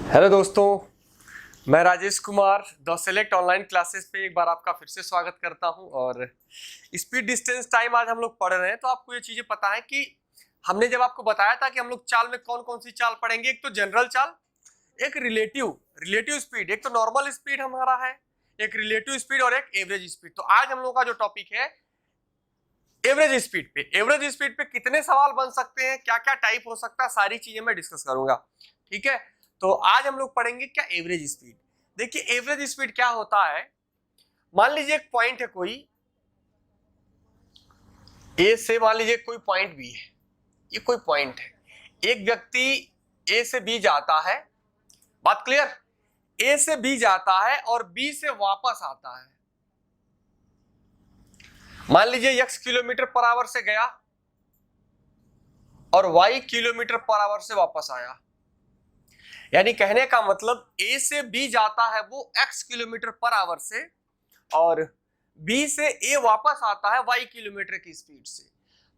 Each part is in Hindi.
हेलो दोस्तों, मैं Rajesh Kumar the select online classes पे एक बार आपका फिर से स्वागत करता हूं। और स्पीड डिस्टेंस टाइम आज हम लोग पढ़ रहे हैं। तो आपको ये चीजें पता है कि हमने जब आपको बताया था कि हम लोग चाल में कौन कौन सी चाल पढ़ेंगे, एक तो जनरल चाल, एक रिलेटिव स्पीड, एक तो नॉर्मल स्पीड हमारा है, एक रिलेटिव स्पीड और एक एवरेज स्पीड। तो आज हम लोग का जो टॉपिक है एवरेज स्पीड पे। एवरेज स्पीड पे कितने सवाल बन सकते हैं, क्या क्या टाइप हो सकता है, सारी चीजें मैं डिस्कस करूंगा। ठीक है, तो आज हम लोग पढ़ेंगे क्या एवरेज स्पीड। देखिए एवरेज स्पीड क्या होता है। मान लीजिए एक पॉइंट है कोई ए से, मान लीजिए कोई पॉइंट बी है, ये कोई पॉइंट है, एक व्यक्ति ए से बी जाता है, बात क्लियर, ए से बी जाता है और बी से वापस आता है। मान लीजिए x किलोमीटर पर आवर से गया और y किलोमीटर पर आवर से वापस आया। यानी कहने का मतलब A से B जाता है वो x किलोमीटर पर आवर से और B से A वापस आता है y किलोमीटर की स्पीड से।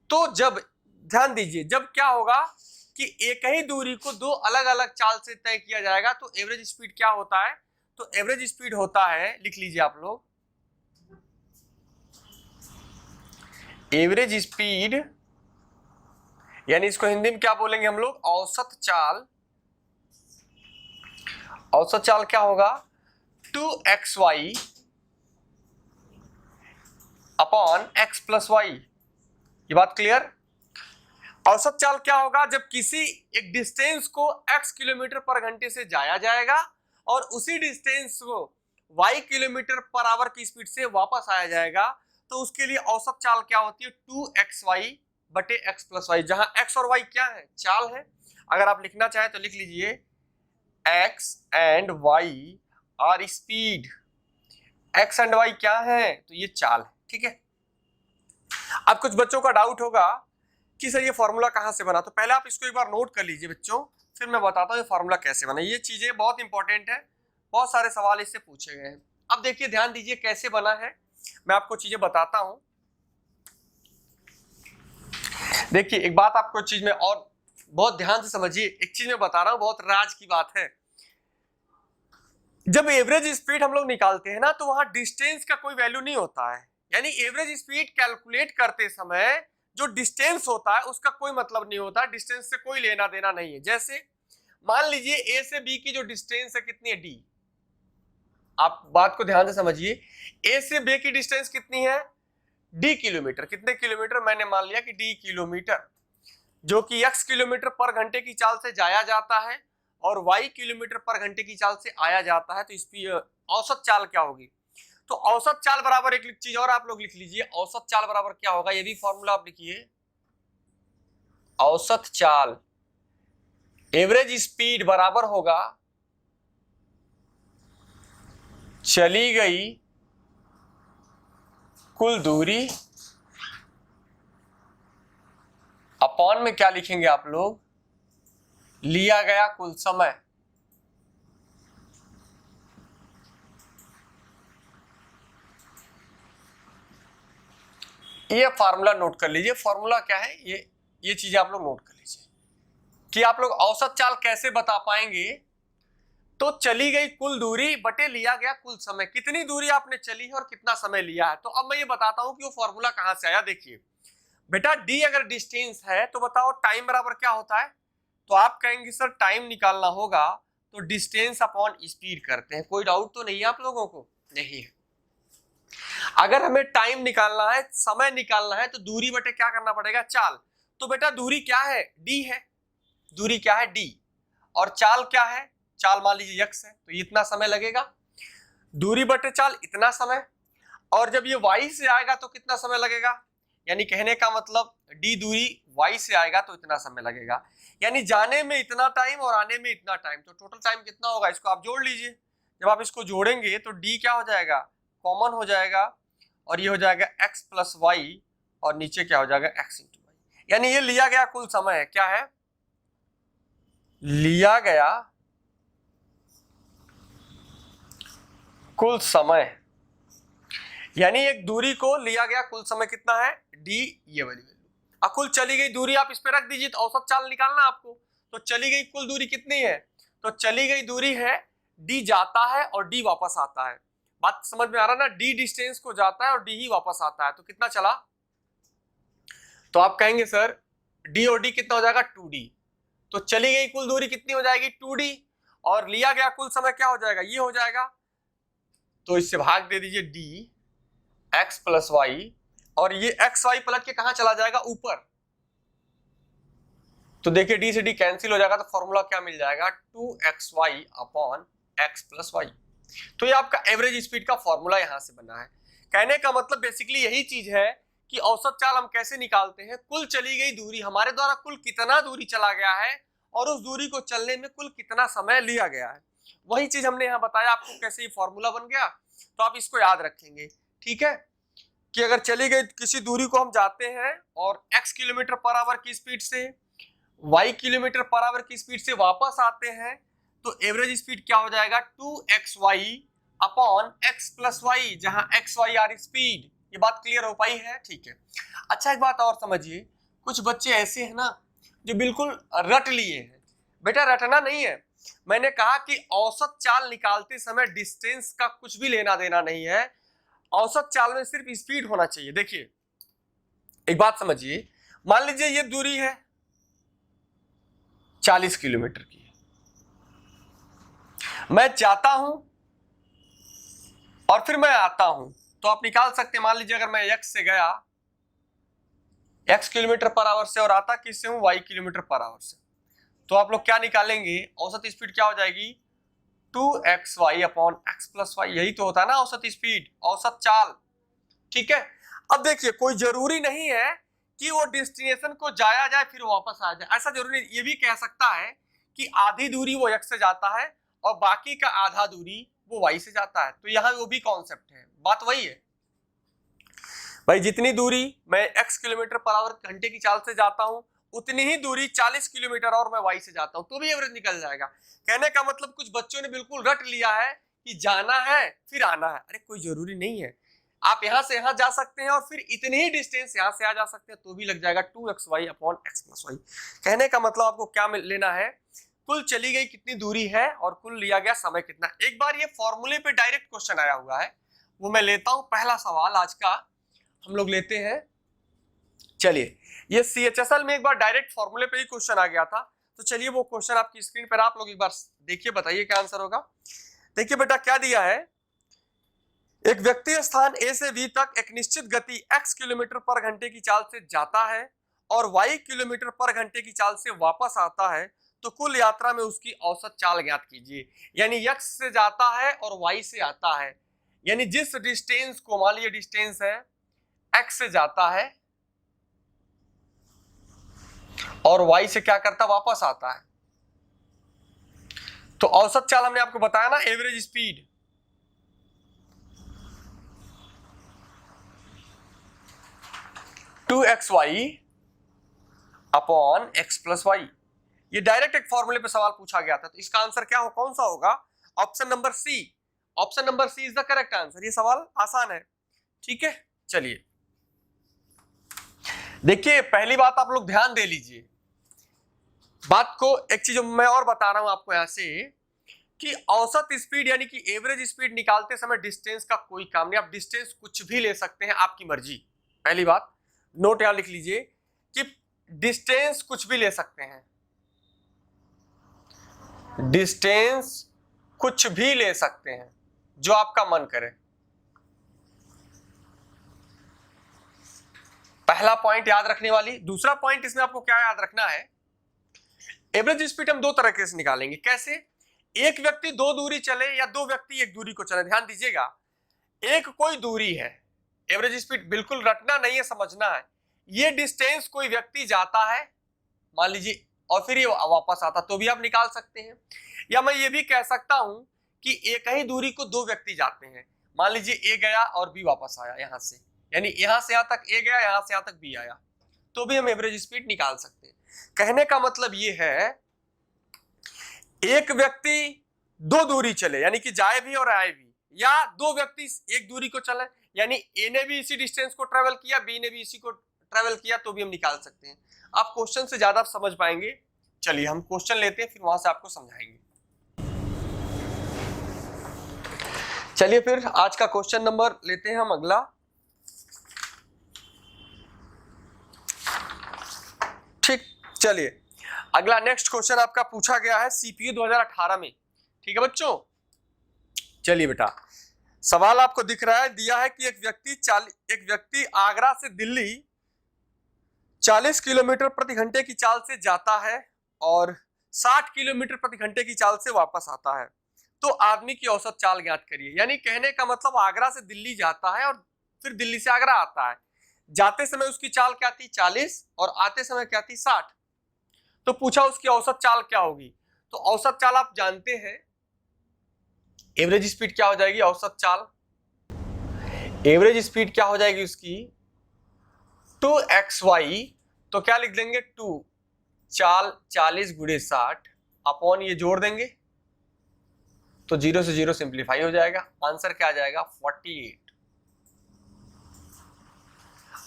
तो जब ध्यान दीजिए, जब क्या होगा कि एक ही दूरी को दो अलग अलग चाल से तय किया जाएगा तो एवरेज स्पीड क्या होता है। तो एवरेज स्पीड होता है, लिख लीजिए आप लोग, एवरेज स्पीड यानी इसको हिंदी में क्या बोलेंगे हम लोग, औसत चाल। औसत चाल क्या होगा, 2xy upon x plus Y. ये बात क्लियर। औसत चाल क्या होगा, जब किसी एक डिस्टेंस को x किलोमीटर पर घंटे से जाया जाएगा और उसी डिस्टेंस को y किलोमीटर पर आवर की स्पीड से वापस आया जाएगा, तो उसके लिए औसत चाल क्या होती है, 2xy बटे x प्लस वाई, जहां x और y क्या है, चाल है। अगर आप लिखना चाहें तो लिख लीजिए x and y are speed. x and y क्या है, तो ये चाल है। ठीक है, अब कुछ बच्चों का डाउट होगा कि सर ये फॉर्मूला कहां से बना। तो पहले आप इसको एक बार नोट कर लीजिए बच्चों, फिर मैं बताता हूँ ये फॉर्मूला कैसे बना। ये चीजें बहुत इंपॉर्टेंट है, बहुत सारे सवाल इससे पूछे गए हैं। अब देखिए ध्यान दीजिए कैसे बना है, मैं आपको चीजें बताता हूं। देखिए एक बात आपको चीज में और बहुत ध्यान से समझिए, एक चीज मैं बता रहा हूं, बहुत राज की बात है। जब एवरेज स्पीड हम लोग निकालते हैं ना, तो वहां डिस्टेंस का कोई वैल्यू नहीं होता है। यानी एवरेज स्पीड कैलकुलेट करते समय जो डिस्टेंस होता है उसका कोई मतलब नहीं होता, डिस्टेंस से कोई लेना देना नहीं है। जैसे मान लीजिए ए से बी की जो डिस्टेंस है कितनी है, डी। आप बात को ध्यान से समझिए, ए से बी की डिस्टेंस कितनी है, डी किलोमीटर। कितने किलोमीटर, मैंने मान लिया कि डी किलोमीटर, जो कि x किलोमीटर पर घंटे की चाल से जाया जाता है और y किलोमीटर पर घंटे की चाल से आया जाता है। तो इसकी औसत चाल क्या होगी, तो औसत चाल बराबर एक चीज और आप लोग लिख लीजिए, औसत चाल बराबर क्या होगा, ये भी फॉर्मूला आप लिखिए। औसत चाल एवरेज स्पीड बराबर होगा चली गई कुल दूरी अपॉन में क्या लिखेंगे आप लोग, लिया गया कुल समय। ये फार्मूला नोट कर लीजिए। फार्मूला क्या है, ये चीजें आप लोग नोट कर लीजिए कि आप लोग औसत चाल कैसे बता पाएंगे। तो चली गई कुल दूरी बटे लिया गया कुल समय, कितनी दूरी आपने चली है और कितना समय लिया है। तो अब मैं ये बताता हूं कि वो फॉर्मूला कहां से आया। देखिए बेटा, डी अगर डिस्टेंस है तो बताओ टाइम बराबर क्या होता है। तो आप कहेंगे सर टाइम निकालना होगा तो डिस्टेंस अपॉन स्पीड करते हैं। कोई डाउट तो नहीं है आप लोगों को, नहीं है। अगर हमें टाइम निकालना है, समय निकालना है, तो दूरी बटे क्या करना पड़ेगा, चाल। तो बेटा दूरी क्या है, डी है, दूरी क्या है, डी, और चाल क्या है, चाल मान लीजिए x है, तो इतना समय लगेगा। दूरी बटे चाल इतना समय, और जब ये y से आएगा तो कितना समय लगेगा, यानी कहने का मतलब d दूरी y से आएगा तो इतना समय लगेगा। यानी जाने में इतना टाइम और आने में इतना टाइम, तो टोटल टाइम कितना होगा, इसको आप जोड़ लीजिए। जब आप इसको जोड़ेंगे तो d क्या हो जाएगा, कॉमन हो जाएगा, और ये हो जाएगा x प्लस वाई, और नीचे क्या हो जाएगा x इंटू वाई। यानी ये लिया गया कुल समय है, क्या है, लिया गया कुल समय। यानी एक दूरी को लिया गया कुल समय कितना है, डी, ये वाली वैल्यू। अब कुल चली गई दूरी आप इस पे रख दीजिए, तो औसत चाल निकालना आपको। तो चली गई कुल दूरी कितनी है, तो चली गई दूरी है d जाता है और d वापस आता है। बात समझ में आ रहा ना, d डिस्टेंस को जाता है और d ही वापस आता है, तो कितना चला? तो आप कहेंगे सर d और d कितना हो जाएगा? 2d। तो चली गई कुल दूरी कितनी हो जाएगी? 2d, और लिया गया कुल समय क्या हो जाएगा? ये हो जाएगा। तो इससे भाग दे दीजिए d x प्लस वाई, और ये x y पलट के कहां चला जाएगा? ऊपर। तो देखिए d से d कैंसिल हो जाएगा, तो फॉर्मूला क्या मिल जाएगा? 2xy upon x plus Y. तो ये आपका एवरेज स्पीड का फॉर्मूला यहां से बना है। कहने का मतलब बेसिकली यही चीज है कि औसत चाल हम कैसे निकालते हैं? कुल चली गई दूरी, हमारे द्वारा कुल कितना दूरी चला गया है और उस दूरी को चलने में कुल कितना समय लिया गया है, वही चीज हमने यहाँ बताया आपको कैसे ये फॉर्मूला बन गया। तो आप इसको याद रखेंगे, ठीक है, कि अगर चली गई किसी दूरी को हम जाते हैं और x किलोमीटर पर आवर की स्पीड से y किलोमीटर पर आवर की स्पीड से वापस आते हैं, तो एवरेज स्पीड क्या हो जाएगा? 2xy upon x plus Y, जहां x y आर स्पीड। ये बात क्लियर हो पाई है? ठीक है। अच्छा एक बात और समझिए, कुछ बच्चे ऐसे हैं ना जो बिल्कुल रट लिए हैं। बेटा रटना नहीं है, मैंने कहा कि औसत चाल निकालते समय डिस्टेंस का कुछ भी लेना देना नहीं है, औसत चाल में सिर्फ स्पीड होना चाहिए। देखिए एक बात समझिए, मान लीजिए ये दूरी है 40 किलोमीटर की, मैं जाता हूं और फिर मैं आता हूं, तो आप निकाल सकते हैं। मान लीजिए अगर मैं x से गया x किलोमीटर पर आवर से और आता किससे हूं? y किलोमीटर पर आवर से, तो आप लोग क्या निकालेंगे? औसत स्पीड क्या हो जाएगी? 2xy upon x plus Y. यही तो होता है ना औसत स्पीड, औसत चाल, ठीक है। अब देखिए कोई जरूरी नहीं है कि वो डेस्टिनेशन को जाया जाए फिर वापस आ जाए, ऐसा जरूरी नहीं। ये भी कह सकता है कि आधी दूरी वो x से जाता है और बाकी का आधा दूरी वो y से जाता है। तो यहाँ वो भी कॉन्सेप्ट है, बात वही है भाई, जितनी दूरी मैं x किलोमीटर पर आवर घंटे की चाल से जाता हूं उतनी ही दूरी 40 किलोमीटर और मैं y से जाता हूं, तो भी एवरेज निकल जाएगा। कहने का मतलब कुछ बच्चों ने बिल्कुल रट लिया है कि जाना है फिर आना है। अरे कोई जरूरी नहीं है, आप यहां से यहां जा सकते हैं और फिर इतने ही डिस्टेंस यहां से आ जा सकते हैं, तो भी लग जाएगा 2xy upon x plus Y. कहने का मतलब आपको क्या लेना है? कुल चली गई कितनी दूरी है और कुल लिया गया समय कितना। एक बार ये फॉर्मूले पे डायरेक्ट क्वेश्चन आया हुआ है, वो मैं लेता हूं। पहला सवाल आज का हम लोग लेते हैं। चलिए ये CHSL में एक बार डायरेक्ट फॉर्मूले पे ही क्वेश्चन आ गया था, तो चलिए वो क्वेश्चन आपकी स्क्रीन पर आप लोग एक बार देखिए, बताइए क्या आंसर होगा। देखिए बेटा क्या दिया है, एक व्यक्ति स्थान A से B तक एक निश्चित गति x किलोमीटर पर घंटे की चाल से जाता है और y किलोमीटर पर घंटे की चाल से वापस आता है, तो कुल यात्रा में उसकी औसत चाल ज्ञात कीजिए। यानी x से जाता है और y से आता है, यानी जिस डिस्टेंस को, मान लीजिए डिस्टेंस है x से जाता है और y से क्या करता? वापस आता है, तो औसत चाल हमने आपको बताया ना, average speed. Two X Y upon x plus Y. ये डायरेक्ट एक फॉर्मूले पे सवाल पूछा गया था, तो इसका आंसर क्या हो, कौन सा होगा? Option number C. Option number C is the correct answer. ये सवाल आसान है, ठीक है। चलिए देखिए पहली बात आप लोग ध्यान दे लीजिए बात को, एक चीज मैं और बता रहा हूं आपको यहां से कि औसत स्पीड यानी कि एवरेज स्पीड निकालते समय डिस्टेंस का कोई काम नहीं। आप डिस्टेंस कुछ भी ले सकते हैं, आपकी मर्जी। पहली बात नोट यहां लिख लीजिए कि डिस्टेंस कुछ भी ले सकते हैं, डिस्टेंस कुछ भी ले सकते हैं जो आपका मन करे। पहला पॉइंट याद रखने वाली। दूसरा पॉइंट इसमें आपको क्या याद रखना है, एवरेज स्पीड हम दो तरीके से निकालेंगे। कैसे? एक व्यक्ति दो दूरी चले या दो व्यक्ति एक दूरी को चले। ध्यान दीजिएगा, एक कोई दूरी है, एवरेज स्पीड बिल्कुल रटना नहीं है, समझना है। ये डिस्टेंस कोई व्यक्ति जाता है मान लीजिए और फिर ये वापस आता, तो भी आप निकाल सकते हैं। या मैं ये भी कह सकता हूं कि एक ही दूरी को दो व्यक्ति जाते हैं, मान लीजिए ए गया और बी वापस आया यहां से, यानी यहां से यहां तक ए गया, यहां से यहां तक बी आया, तो भी हम एवरेज स्पीड निकाल सकते हैं। कहने का मतलब ये है एक व्यक्ति दो दूरी चले यानी कि जाए भी और आए भी, या दो व्यक्ति एक दूरी को चले यानी ए ने भी इसी डिस्टेंस को ट्रेवल किया, बी ने भी इसी को ट्रेवल किया, तो भी हम निकाल सकते हैं। आप क्वेश्चन से ज्यादा समझ पाएंगे। चलिए हम क्वेश्चन लेते हैं, फिर वहां से आपको समझाएंगे। चलिए फिर आज का क्वेश्चन नंबर लेते हैं हम अगला। ठीक, चलिए अगला नेक्स्ट क्वेश्चन आपका पूछा गया है सीपीयू 2018 में। ठीक है बच्चों, चलिए बेटा सवाल आपको दिख रहा है, दिया है कि एक व्यक्ति आगरा से दिल्ली 40 किलोमीटर प्रति घंटे की चाल से जाता है और 60 किलोमीटर प्रति घंटे की चाल से वापस आता है, तो आदमी की औसत चाल ज्ञात करिए। यानी कहने का मतलब आगरा से दिल्ली जाता है और फिर दिल्ली से आगरा आता है। जाते समय उसकी चाल क्या थी 40 और आते समय क्या थी 60। तो पूछा उसकी औसत चाल क्या होगी। तो औसत चाल आप जानते हैं, एवरेज स्पीड क्या हो जाएगी, औसत चाल एवरेज स्पीड क्या हो जाएगी उसकी 2xy। तो क्या लिख देंगे 2 चाल 40 गुणे 60 अपॉन ये जोड़ देंगे तो 0 से 0 सिंप्लीफाई हो जाएगा। आंसर क्या आ जाएगा 48।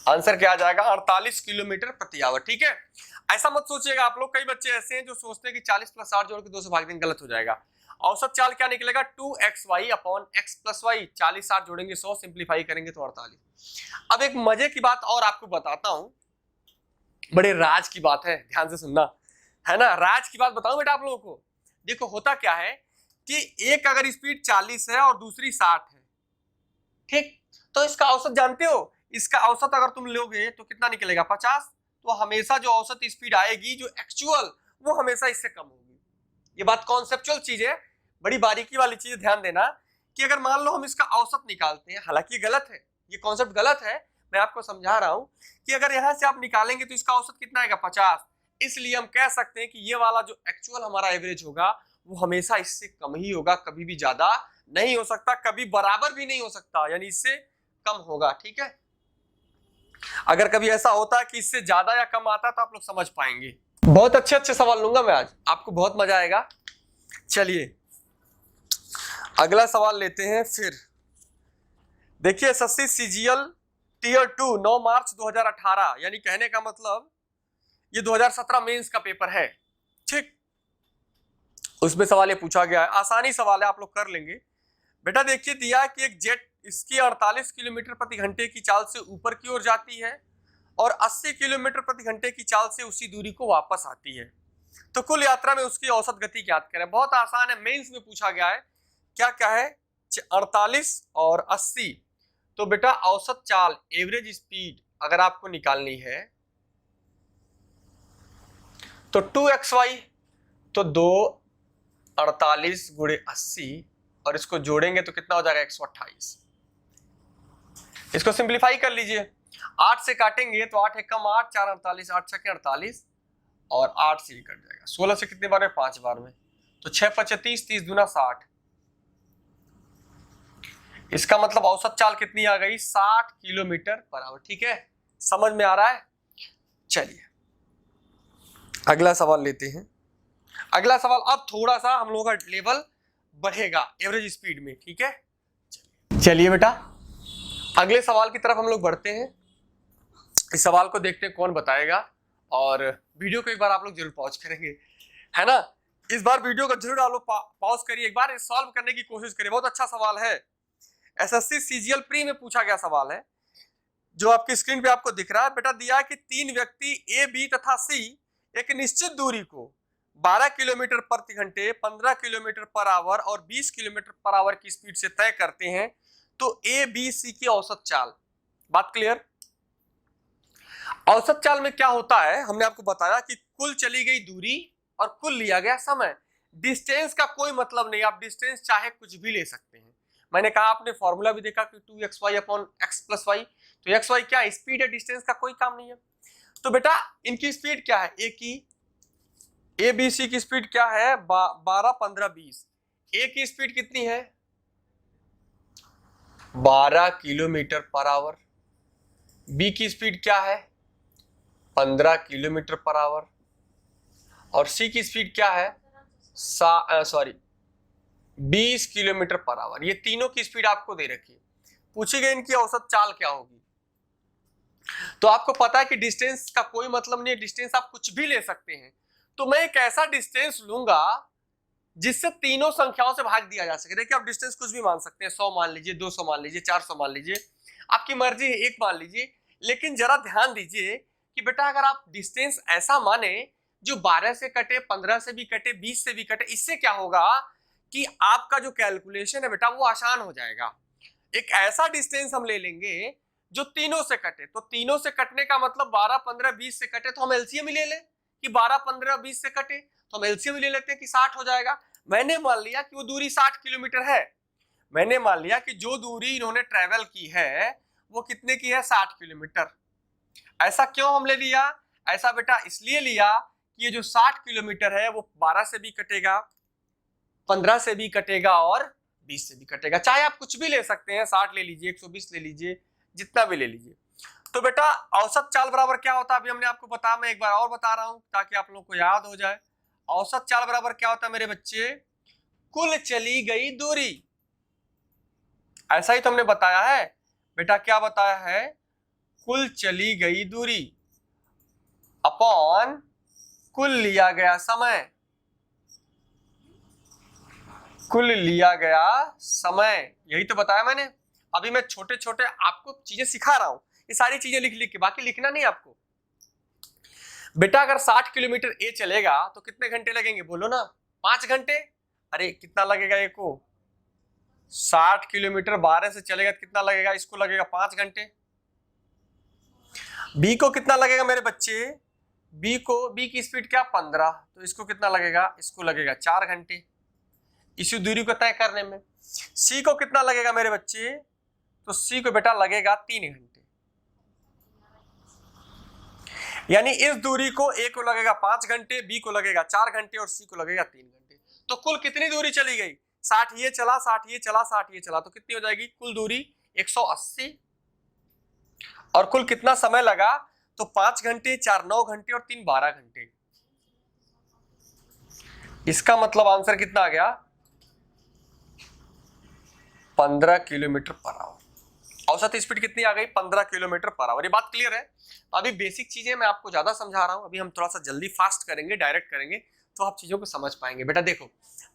आंसर क्या आ जाएगा 48 किलोमीटर प्रति आवर। ठीक है, ऐसा मत सोचिएगा आप लोग, कई बच्चे ऐसे हैं जो सोचते हैं कि 40 + 60 जोड़ के 2 से भाग देंगे, गलत हो जाएगा। औसत चाल क्या निकलेगा 2xy अपॉन x + y। 40 60 जोड़ेंगे 100, सिंप्लीफाई करेंगे तो 48। अब एक मजे की बात और आपको बताता हूं, बड़े राज की बात है, ध्यान से सुनना है ना। राज की बात बताऊं बेटा आप लोगों को। देखो होता क्या है कि एक अगर स्पीड 40 है और दूसरी 60 है, ठीक, तो इसका औसत जानते हो, इसका औसत अगर तुम लोगे तो कितना निकलेगा 50। तो हमेशा जो औसत स्पीड आएगी जो एक्चुअल, वो हमेशा इससे कम होगी। ये बात कॉन्सेप्चुअल चीज है, बड़ी बारीकी वाली चीज, ध्यान देना कि अगर मान लो हम इसका औसत निकालते हैं, हालांकि ये गलत है, ये कॉन्सेप्ट गलत है, मैं आपको समझा रहा हूं कि अगर यहां से आप निकालेंगे तो इसका औसत कितना आएगा 50। इसलिए हम कह सकते हैं कि ये वाला जो एक्चुअल हमारा एवरेज होगा वो हमेशा इससे कम ही होगा, कभी भी ज्यादा नहीं हो सकता, कभी बराबर भी नहीं हो सकता, यानी इससे कम होगा। ठीक है, अगर कभी ऐसा होता है कि इससे ज्यादा या कम आता है तो आप लोग समझ पाएंगे। बहुत अच्छे अच्छे सवाल लूंगा मैं आज, आपको बहुत मजा आएगा। चलिए अगला सवाल लेते हैं फिर। देखिए एसएससी सीजीएल टियर 2 9 मार्च 2018, यानी कहने का मतलब ये 2017 मेंस का पेपर है। ठीक, उसमें सवाल ये पूछा गया है, आसानी सवाल है, आप लोग कर लेंगे। बेटा देखिए दिया है कि एक जेट इसकी 48 किलोमीटर प्रति घंटे की चाल से ऊपर की ओर जाती है और 80 किलोमीटर प्रति घंटे की चाल से उसी दूरी को वापस आती है, तो कुल यात्रा में उसकी औसत गति ज्ञात करें। बहुत आसान है, मेंस में पूछा गया है। क्या क्या है 48 और 80। तो बेटा औसत चाल एवरेज स्पीड अगर आपको निकालनी है तो 2xy, तो 2 48 गुणे 80 और इसको जोड़ेंगे तो कितना हो जाएगा 128। इसको सिंप्लीफाई कर लीजिए, 8 से काटेंगे तो 8 एकम 8 4 48, 8 छके 48 और 8 से कट जाएगा। 16 से कितने बार में 5 बार में, तो 6 5 30, 30 दूना 60। इसका मतलब औसत चाल कितनी आ गई 60 किलोमीटर पर आवर। ठीक है, समझ में आ रहा है। चलिए अगला सवाल लेते हैं। अगला सवाल अब थोड़ा सा हम लोगों का लेवल बढ़ेगा एवरेज स्पीड में। ठीक है, चलिए बेटा अगले सवाल की तरफ हम लोग बढ़ते हैं। इस सवाल को देखते हैं कौन बताएगा, और वीडियो को एक बार आप लोग जरूर पॉज करेंगे, है ना। इस बार वीडियो को जरूर आप लोग पॉज करिए, एक बार सॉल्व करने की कोशिश करिए। बहुत अच्छा सवाल है, एसएससी सीजीएल प्री में पूछा गया सवाल है, जो आपकी स्क्रीन पे आपको दिख रहा है। बेटा दिया है कि 3 व्यक्ति ए, बी तथा सी एक निश्चित दूरी को 12 किलोमीटर प्रति घंटे, 15 किलोमीटर पर आवर और 20 किलोमीटर पर आवर की स्पीड से तय करते हैं, तो ए बी सी की औसत चाल। बात क्लियर। औसत चाल में क्या होता है, हमने आपको बताया कि कुल चली गई दूरी और कुल लिया गया समय। डिस्टेंस का कोई मतलब नहीं, आप डिस्टेंस चाहे कुछ भी ले सकते हैं। मैंने कहा आपने फॉर्मूला भी देखा कि 2xy अपॉन x + y, तो xy क्या स्पीड है, डिस्टेंस का कोई काम नहीं है। तो बेटा इनकी स्पीड क्या है, ए बी सी की स्पीड क्या है 12 15 20। ए की स्पीड कितनी है 12 किलोमीटर पर आवर, बी की स्पीड क्या है 15 किलोमीटर पर आवर और सी की स्पीड क्या है 20 किलोमीटर पर आवर। ये तीनों की स्पीड आपको दे रखी है, पूछी गई इनकी औसत चाल क्या होगी। तो आपको पता है कि डिस्टेंस का कोई मतलब नहीं है, डिस्टेंस आप कुछ भी ले सकते हैं। तो मैं एक ऐसा डिस्टेंस लूंगा जिससे तीनों संख्याओं से भाग दिया जा सके। देखिए आप डिस्टेंस कुछ भी मान सकते हैं, 100 मान लीजिए, 200 मान लीजिए, 400 मान लीजिए, आपकी मर्जी है, एक मान लीजिए। लेकिन जरा ध्यान दीजिए कि बेटा अगर आप डिस्टेंस ऐसा माने जो 12 से कटे, 15 से भी कटे, 20 से भी कटे, इससे क्या होगा कि आपका जो कैलकुलेशन है बेटा वो आसान हो जाएगा। एक ऐसा डिस्टेंस हम ले लेंगे जो तीनों से कटे, तो तीनों से कटने का मतलब 12, 15, 20 से कटे, तो हम एलसीएम ही ले लें कि 12, 15, 20 से कटे, तो हम एलसीएम ले लेते हैं कि 60 हो जाएगा। मैंने मान लिया कि वो दूरी 60 किलोमीटर है। मैंने मान लिया कि जो दूरी इन्होंने ट्रेवल की है वो कितने की है, 60 किलोमीटर। ऐसा क्यों हमने लिया? ऐसा बेटा इसलिए लिया कि ये जो 60 किलोमीटर है वो 12 से भी कटेगा, 15 से भी कटेगा और 20 से भी कटेगा। चाहे आप कुछ भी ले सकते हैं, 60 ले लीजिए, 120 ले लीजिए, जितना भी ले लीजिए। तो बेटा औसत चाल बराबर क्या होता है अभी हमने आपको बताया, मैं एक बार और बता रहा हूं ताकि आप लोगों को याद हो जाए। औसत चाल बराबर क्या होता है मेरे बच्चे? कुल चली गई दूरी। ऐसा ही तो हमने बताया है बेटा, क्या बताया है? कुल चली गई दूरी अपॉन कुल लिया गया समय। कुल लिया गया समय, यही तो बताया मैंने। अभी मैं छोटे छोटे आपको चीजें सिखा रहा हूं, ये सारी चीजें लिख लिख के, बाकी लिखना नहीं आपको। बेटा अगर 60 किलोमीटर ए चलेगा तो कितने घंटे लगेंगे बोलो ना? 5 घंटे। अरे कितना लगेगा ए को? 60 किलोमीटर 12 से चलेगा तो कितना लगेगा? इसको लगेगा 5 घंटे। बी को कितना लगेगा मेरे बच्चे? बी की स्पीड क्या? 15, तो इसको कितना लगेगा? इसको लगेगा 4 घंटे इसी दूरी को तय करने में। सी को कितना लगेगा मेरे बच्चे? तो सी को बेटा लगेगा 3 घंटे। यानी इस दूरी को ए को लगेगा 5 घंटे, बी को लगेगा 4 घंटे और सी को लगेगा 3 घंटे। तो कुल कितनी दूरी चली गई? 60 ये चला, 60 ये चला, 60 ये चला, तो कितनी हो जाएगी कुल दूरी? 180। और कुल कितना समय लगा? तो 5 घंटे, 4 9 घंटे और 3 12 घंटे। इसका मतलब आंसर कितना आ गया? 15 किलोमीटर पर आवर। औसत स्पीड कितनी आ गई? 15 किलोमीटर पर आवर। ये बात क्लियर है? तो अभी बेसिक चीजें मैं आपको ज्यादा समझा रहा हूं, अभी हम थोड़ा सा जल्दी फास्ट करेंगे, डायरेक्ट करेंगे, तो आप चीजों को समझ पाएंगे। बेटा देखो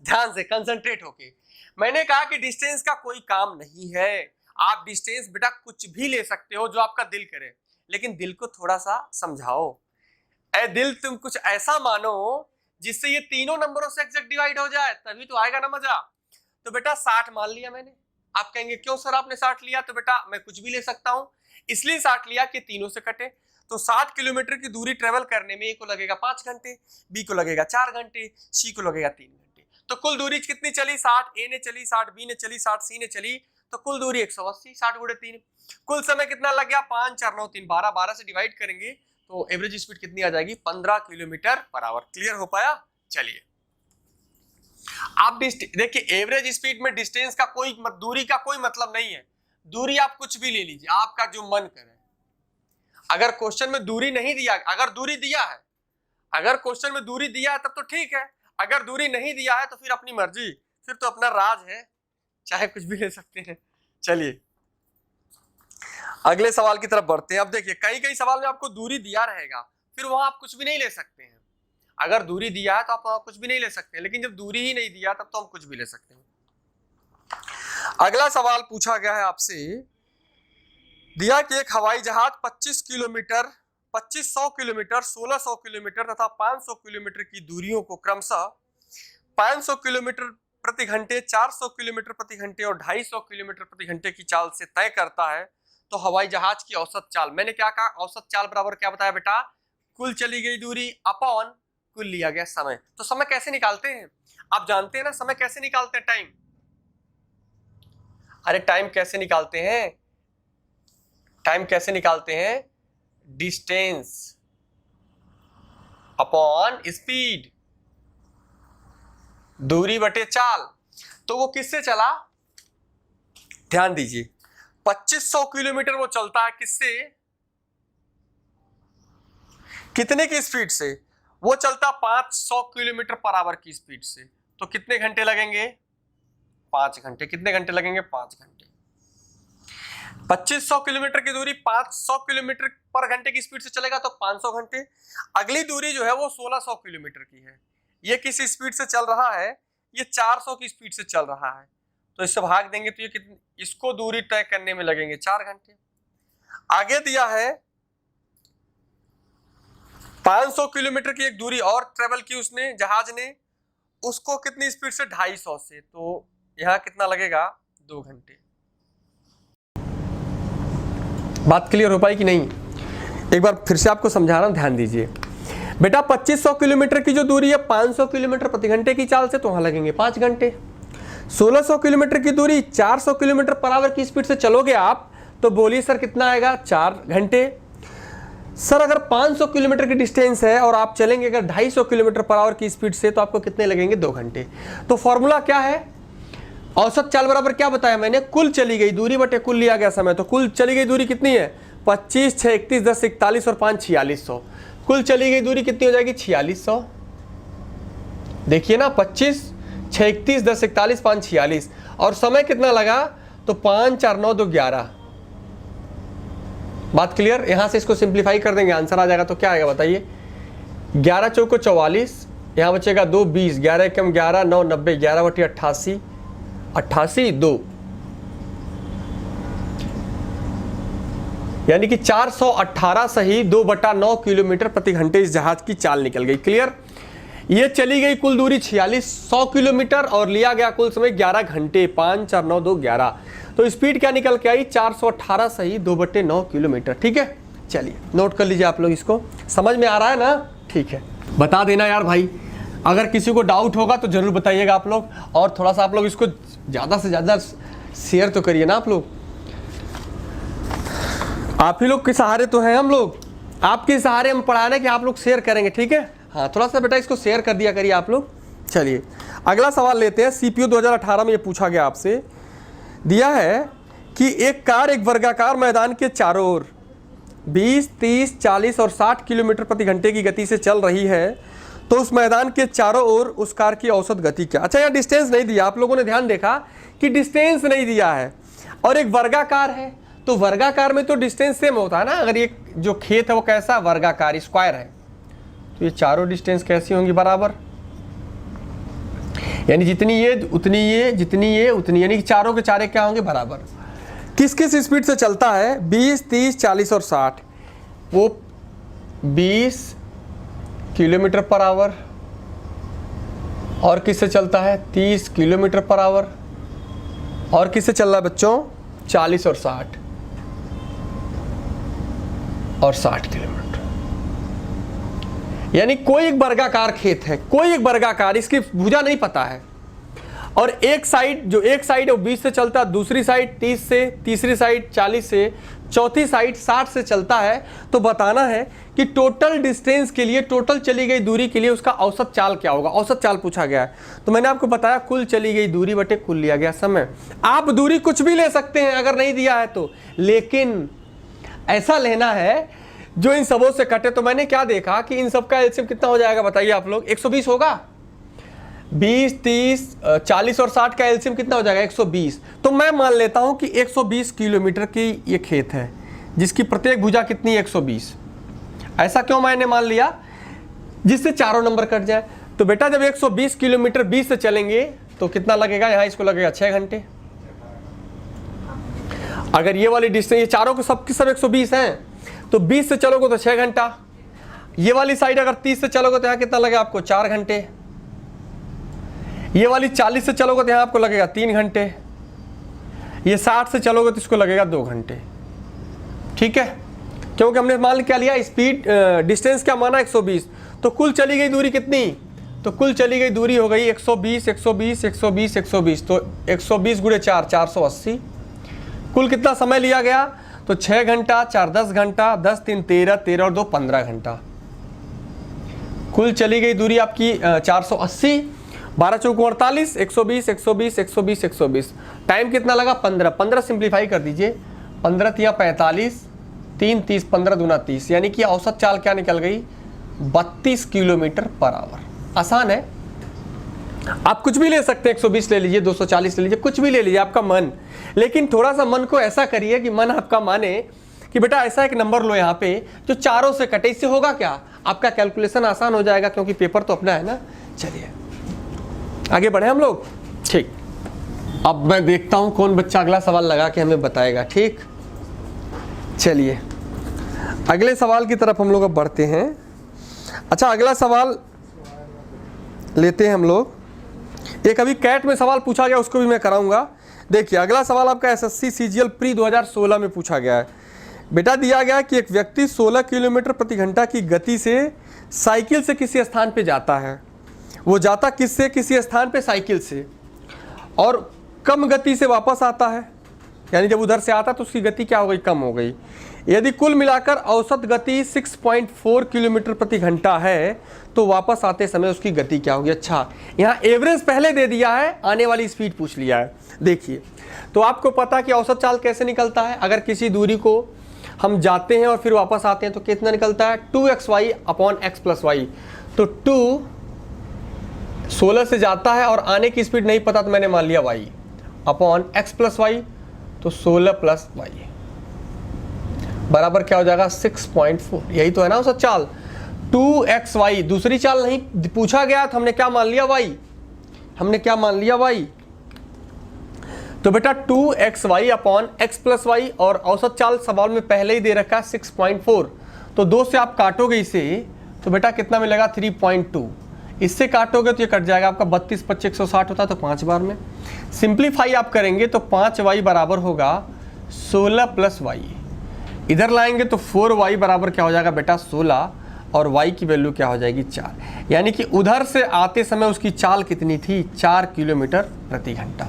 ध्यान से, कंसंट्रेट होके। मैंने कहा कि डिस्टेंस का कोई काम नहीं है। आप डिस्टेंस बेटा कुछ भी ले सकते हो जो आपका दिल करे, लेकिन दिल को थोड़ा सा समझाओ। ए दिल, तुम कुछ ऐसा मानो जिससे ये तीनों नंबरों से एग्जैक्ट डिवाइड हो जाए, तभी तो आएगा ना मजा। तो बेटा 60 मान लिया मैंने। आप कहेंगे क्यों सर आपने 60 लिया? तो बेटा मैं कुछ भी ले सकता हूं, इसलिए 60 लिया कि तीनों से कटे। तो 60 किलोमीटर की दूरी ट्रेवल करने में ए को लगेगा 5 घंटे, बी को लगेगा 4 घंटे, सी को लगेगा 3 घंटे। तो कुल दूरी कितनी चली? 60 ए ने चली, 60 बी ने चली, 60 सी ने चली, तो कुल दूरी 180। 60 गुणे 3। कुल समय कितना लग गया? 5 4 9 3 12। 12 से डिवाइड करेंगे तो एवरेज स्पीड कितनी आ जाएगी? 15 किलोमीटर पर आवर। क्लियर हो पाया? चलिए आप देखिए, एवरेज स्पीड में डिस्टेंस का कोई दूरी का कोई मतलब नहीं है। दूरी आप कुछ भी ले लीजिए, आपका जो मन करे। अगर क्वेश्चन में दूरी नहीं दिया, अगर दूरी दिया है, अगर क्वेश्चन में दूरी दिया है तब तो ठीक है, अगर दूरी नहीं दिया है तो फिर अपनी मर्जी, फिर तो अपना राज है, चाहे कुछ भी ले सकते हैं। चलिए अगले सवाल की तरफ बढ़ते हैं। अब देखिए कई कई सवाल में आपको दूरी दिया रहेगा, फिर वहां आप कुछ भी नहीं ले सकते हैं। अगर दूरी दिया है तो आप वहां कुछ भी नहीं ले सकते हैं, लेकिन जब दूरी ही नहीं दिया तब तो हम कुछ भी ले सकते हैं। अगला सवाल पूछा गया है आपसे, दिया कि एक हवाई जहाज 25 किलोमीटर, 2500 किलोमीटर, 1600 किलोमीटर तथा 500 किलोमीटर की दूरियों को क्रमशः 500 किलोमीटर प्रति घंटे, 400 किलोमीटर प्रति घंटे और 250 किलोमीटर प्रति घंटे की चाल से तय करता है, तो हवाई जहाज की औसत चाल। मैंने क्या कहा? औसत चाल बराबर क्या बताया बेटा? कुल चली गई दूरी अपॉन कुल लिया गया समय। तो समय कैसे निकालते हैं? आप जानते हैं ना समय कैसे निकालते हैं? टाइम। अरे टाइम कैसे निकालते हैं? टाइम कैसे निकालते हैं? डिस्टेंस अपॉन स्पीड, दूरी बटे चाल। तो वो किससे चला? ध्यान दीजिए, 2500 किलोमीटर वो चलता है किससे? कितने की स्पीड से? वो चलता 500 किलोमीटर पर आवर की स्पीड से। तो कितने घंटे लगेंगे? 5 घंटे। कितने घंटे लगेंगे? 5 घंटे। 2500 किलोमीटर की दूरी 500 किलोमीटर पर घंटे की स्पीड से चलेगा तो 500 घंटे। अगली दूरी जो है वो 1600 किलोमीटर की है। ये किस स्पीड से चल रहा है? ये 400 की स्पीड से चल रहा है, तो इससे भाग देंगे तो ये कितनी, इसको दूरी तय करने में लगेंगे 4 घंटे। आगे दिया है 500 किलोमीटर की एक दूरी और ट्रेवल की उसने, जहाज ने, उसको कितनी स्पीड से, 250 से, तो यहां कितना लगेगा, 2 घंटे। बात क्लियर हो पाई कि नहीं? एक बार फिर से आपको समझा रहा हूं, ध्यान दीजिए बेटा। 2500 किलोमीटर की जो दूरी है 500 किलोमीटर प्रति घंटे की चाल से, तो वहां लगेंगे 5 घंटे। 1600 किलोमीटर की दूरी 400 किलोमीटर पर आवर की स्पीड से चलोगे आप, तो बोलिए सर कितना आएगा, 4 घंटे। सर अगर 500 किलोमीटर की डिस्टेंस है और आप चलेंगे अगर 250 किलोमीटर पर आवर की स्पीड से, तो आपको कितने लगेंगे, 2 घंटे। तो फॉर्मूला क्या है, औसत चाल बराबर क्या बताया मैंने, कुल चली गई दूरी बटे कुल लिया गया समय। तो कुल चली गई दूरी कितनी है, 25, 6, 31, 10, 41 और 5, 4600। कुल चली गई दूरी कितनी हो जाएगी, 4600। देखिए ना, 25, 6, 31, 10, 41, 5, 46 और समय कितना लगा, तो 5, 4, 9, 2, 11। बात क्लियर? यहां से इसको सिंप्लीफाई कर देंगे, आंसर आ जाएगा। तो क्या आएगा बताइए, 11 चौको 44, यहां बचेगा 2, 20, 11 एकम 11, 9, 90, 11 बटे 88, 88, 2, यानी कि 418 सही 2/9 किलोमीटर प्रति घंटे इस जहाज की चाल निकल गई। क्लियर? ये चली गई कुल दूरी 4600 किलोमीटर और लिया गया कुल समय 11 घंटे, 5, 4, 9, 2, 11। तो स्पीड क्या निकल के आई, 418 सही 2/9 किलोमीटर। ठीक है, चलिए नोट कर लीजिए आप लोग, इसको समझ में आ रहा है ना? ठीक है, बता देना यार भाई, अगर किसी को डाउट होगा तो जरूर बताइएगा आप लोग, और थोड़ा सा आप लोग इसको ज़्यादा से ज़्यादा शेयर तो करिए ना आप लोग। आप ही लोग के सहारे तो हैं हम लोग, आपके सहारे हम पढ़ाने कि आप लोग शेयर करेंगे। ठीक है, हाँ थोड़ा सा बेटा इसको शेयर कर दिया करिए आप लोग। चलिए अगला सवाल लेते हैं। सीपीयू 2018 में ये पूछा गया आपसे, दिया है कि एक कार एक वर्गाकार मैदान के चारों ओर 20, 30, 40 और 60 किलोमीटर प्रति घंटे की गति से चल रही है, तो उस मैदान के चारों ओर उस कार की औसत गति क्या। अच्छा यहाँ डिस्टेंस नहीं दिया, आप लोगों ने ध्यान देखा कि डिस्टेंस नहीं दिया है, और एक वर्गाकार है, तो वर्गाकार में तो डिस्टेंस सेम होता है ना। अगर ये जो खेत है वो कैसा, वर्गाकार स्क्वायर है, तो ये चारों डिस्टेंस कैसी होंगी, बराबर, यानी जितनी ये उतनी ये, जितनी ये उतनी, यानी कि चारों के चारे क्या होंगे, बराबर। किस किस स्पीड से चलता है, 20, 30, 40 और 60, वो 20 किलोमीटर पर आवर, और किससे चलता है, 30 किलोमीटर पर आवर, और किससे चल रहा है बच्चों, 40 और 60 और 60 किलोमीटर। यानी कोई एक वर्गाकार खेत है, कोई एक वर्गाकार, इसकी भुजा नहीं पता है, और एक साइड जो एक साइड है वो 20 से चलता है, दूसरी साइड 30 से, तीसरी साइड 40 से, चौथी साइड 60 से चलता है। तो बताना है कि टोटल डिस्टेंस के लिए, टोटल चली गई दूरी के लिए उसका औसत चाल क्या होगा। औसत चाल पूछा गया है, तो मैंने आपको बताया कुल चली गई दूरी बटे कुल लिया गया समय। आप दूरी कुछ भी ले सकते हैं अगर नहीं दिया है तो, लेकिन ऐसा लेना है जो इन सबों से कटे। तो मैंने क्या देखा कि इन सब का एलसीएम कितना हो जाएगा बताइए आप लोग, 120 होगा। 20, 30, 40 और 60 का एलसीएम कितना हो जाएगा, 120। तो मैं मान लेता हूं कि 120 किलोमीटर की ये खेत है, जिसकी प्रत्येक भुजा कितनी, 120। ऐसा क्यों मैंने मान लिया, जिससे चारों नंबर कट जाए। तो बेटा जब 120 किलोमीटर 20 से चलेंगे तो कितना लगेगा, यहाँ इसको लगेगा 6 घंटे। अगर ये वाली डिस्टेंस, ये चारों को सबकी सब 120 हैं, तो 20 से चलोगे तो 6 घंटा। ये वाली साइड अगर 30 से चलोगे तो यहाँ कितना लगेगा आपको, 4 घंटे। ये वाली 40 से चलोगे तो यहाँ आपको लगेगा 3 घंटे। ये 60 से चलोगे तो इसको लगेगा 2 घंटे। ठीक है, क्योंकि हमने मान क्या लिया, स्पीड डिस्टेंस क्या माना, 120। तो कुल चली गई दूरी कितनी, तो कुल चली गई दूरी हो गई 120, 120, 120, 120। तो 120 गुणे 4, 480। कुल कितना समय लिया गया, तो 6 घंटा, 4 10 घंटा, 10 3 13, 13 और 2 15 घंटा। कुल चली गई दूरी आपकी 480, 12 चौको 48, 120, 120, 120, 120। टाइम कितना लगा, 15। 15 सिंप्लीफाई कर दीजिए, 15 तिया 45, 3 30, 15 दूना 30, यानी कि औसत चाल क्या निकल गई, 32 किलोमीटर पर आवर। आसान है, आप कुछ भी ले सकते हैं, 120 ले लीजिए, 240 ले लीजिए, कुछ भी ले लीजिए, आपका मन। लेकिन थोड़ा सा मन को ऐसा करिए कि मन आपका माने कि बेटा ऐसा एक नंबर लो यहाँ पे जो चारों से कटे। इससे होगा क्या, आपका कैलकुलेशन आसान हो जाएगा, क्योंकि पेपर तो अपना है ना। चलिए आगे बढ़े हम लोग। ठीक, अब मैं देखता हूं कौन बच्चा अगला सवाल लगा के हमें बताएगा। ठीक, चलिए अगले सवाल की तरफ हम लोग अब बढ़ते हैं। अच्छा, अगला सवाल लेते हैं हम लोग। एक अभी कैट में सवाल पूछा गया, उसको भी मैं कराऊंगा। देखिए अगला सवाल आपका एसएससी सीजीएल प्री 2016 में पूछा गया है। बेटा दिया गया कि एक व्यक्ति 16 किलोमीटर प्रति घंटा की गति से साइकिल से किसी स्थान पे जाता है। वो जाता किससे? किसी स्थान पे साइकिल से, और कम गति से वापस आता है। यानी जब उधर से आता तो उसकी गति क्या हो गई? कम हो गई। यदि कुल मिलाकर औसत गति 6.4 किलोमीटर प्रति घंटा है तो वापस आते समय उसकी गति क्या होगी? अच्छा, यहाँ एवरेज पहले दे दिया है, आने वाली स्पीड पूछ लिया है। देखिए, तो आपको पता कि औसत चाल कैसे निकलता है। अगर किसी दूरी को हम जाते हैं और फिर वापस आते हैं तो कितना निकलता है? 2xy upon x plus Y. तो 2 16 से जाता है और आने की स्पीड नहीं पता तो मैंने मान लिया y upon x plus Y, तो 16 प्लस वाई बराबर क्या हो जाएगा? 6.4। यही तो है ना औसत चाल। 2xy, दूसरी चाल नहीं पूछा गया तो हमने क्या मान लिया? y। हमने क्या मान लिया? y। तो बेटा 2xy upon x plus Y, और औसत चाल सवाल में पहले ही दे रखा है 6.4। तो 2 से आप काटोगे इसे तो बेटा कितना मिलेगा? 3.2। इससे काटोगे तो ये कट जाएगा आपका 32 25 160 होता है तो 5 बार में। सिंप्लीफाई आप करेंगे तो 5y बराबर होगा 16 प्लस वाई। इधर लाएंगे तो 4y बराबर क्या हो जाएगा बेटा? 16, और y की वैल्यू क्या हो जाएगी? 4। यानी कि उधर से आते समय उसकी चाल कितनी थी? 4 किलोमीटर प्रति घंटा।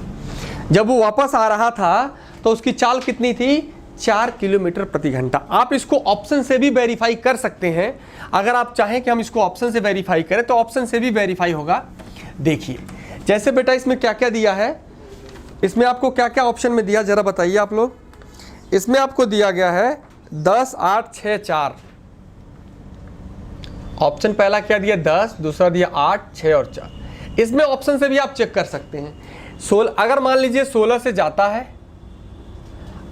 जब वो वापस आ रहा था तो उसकी चाल कितनी थी? 4 किलोमीटर प्रति घंटा। आप इसको ऑप्शन से भी वेरीफाई कर सकते हैं। अगर आप चाहें कि हम इसको ऑप्शन से वेरीफाई करें तो ऑप्शन से भी वेरीफाई होगा। देखिए जैसे बेटा इसमें क्या क्या दिया है, इसमें आपको क्या क्या ऑप्शन में दिया जरा बताइए आप लोग। इसमें आपको दिया गया है 10 8 6 4। ऑप्शन पहला क्या दिया? 10, दूसरा दिया 8 6 और 4। इसमें ऑप्शन से भी आप चेक कर सकते हैं। 16, अगर मान लीजिए 16 से जाता है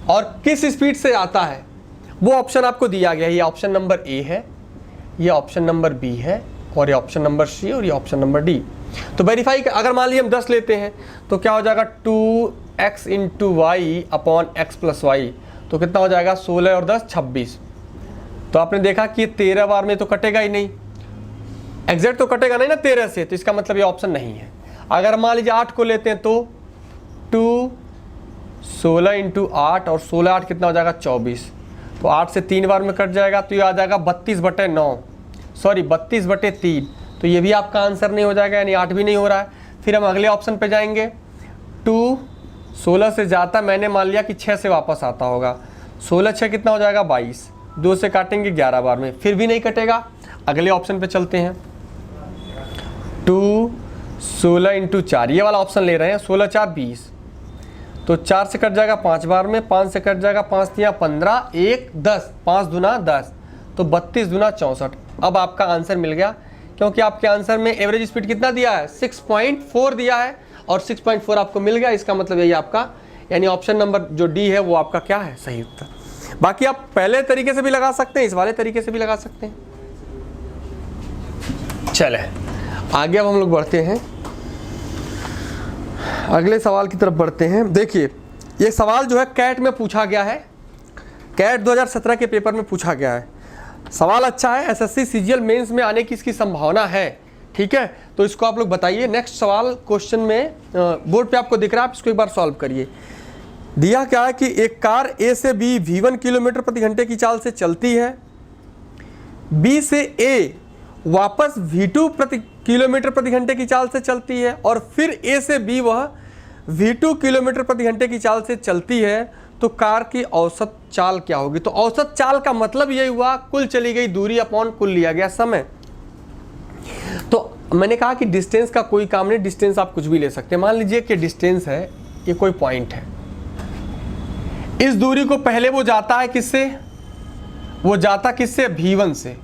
और किस स्पीड से आता है वो ऑप्शन आपको दिया गया है। ये ऑप्शन नंबर ए है, ये ऑप्शन नंबर बी है, और ये ऑप्शन नंबर सी, और ये ऑप्शन नंबर डी। तो वेरीफाई अगर मान लीजिए हम 10 लेते हैं तो क्या हो जाएगा? 2x into Y upon X plus Y, तो कितना हो जाएगा? 16 और 10 26। तो आपने देखा कि 13 बार में तो कटेगा ही नहीं, एग्जैक्ट तो कटेगा नहीं ना 13 से, तो इसका मतलब ये ऑप्शन नहीं है। अगर मान लीजिए 8 को लेते हैं तो 2 16 इंटू 8, और 16 8 कितना हो जाएगा? 24। तो 8 से 3 बार में कट जाएगा तो ये आ जाएगा 32/9, सॉरी 32/3। तो ये भी आपका आंसर नहीं हो जाएगा, यानी 8 भी नहीं हो रहा है। फिर हम अगले ऑप्शन पे जाएंगे। 2 16 से जाता, मैंने मान लिया कि 6 से वापस आता होगा। 16 6 कितना हो जाएगा? 22। 2 से काटेंगे 11 बार में, फिर भी नहीं कटेगा। अगले ऑप्शन पे चलते हैं। 2 16 इंटू 4, ये वाला ऑप्शन ले रहे हैं। 16 4 20, तो 4 से कट जाएगा 5 बार में, 5 से कट जाएगा 5 3 15, 1 10, 5 दूना 10, तो 32 दूना 64। अब आपका आंसर मिल गया, क्योंकि आपके आंसर में एवरेज स्पीड कितना दिया है? 6.4 दिया है, और 6.4 आपको मिल गया। इसका मतलब यही आपका, यानी ऑप्शन नंबर जो डी है वो आपका क्या है? सही उत्तर। बाकी आप पहले तरीके से भी लगा सकते हैं, इस वाले तरीके से भी लगा सकते हैं। चले आगे अब हम लोग बढ़ते हैं, अगले सवाल की तरफ बढ़ते हैं। देखिए ये सवाल जो है कैट में पूछा गया है, कैट 2017 के पेपर में पूछा गया है। सवाल अच्छा है, एसएससी सीजीएल मेंस में आने की इसकी संभावना है। ठीक है, तो इसको आप लोग बताइए। नेक्स्ट सवाल क्वेश्चन में बोर्ड पे आपको दिख रहा है, आप इसको एक बार सॉल्व करिए। दिया क्या है कि एक कार ए से बी V1 किलोमीटर प्रति घंटे की चाल से चलती है, बी से ए वापस V2 किलोमीटर प्रति घंटे की चाल से चलती है, और फिर ए से बी वह V2 किलोमीटर प्रति घंटे की चाल से चलती है, तो कार की औसत चाल क्या होगी? तो औसत चाल का मतलब यही हुआ कुल चली गई दूरी अपॉन कुल लिया गया समय। तो मैंने कहा कि डिस्टेंस का कोई काम नहीं, डिस्टेंस आप कुछ भी ले सकते हैं। मान लीजिए कि डिस्टेंस है, ये कोई पॉइंट है, इस दूरी को पहले वो जाता है किससे? वो जाता किससे? V1 से।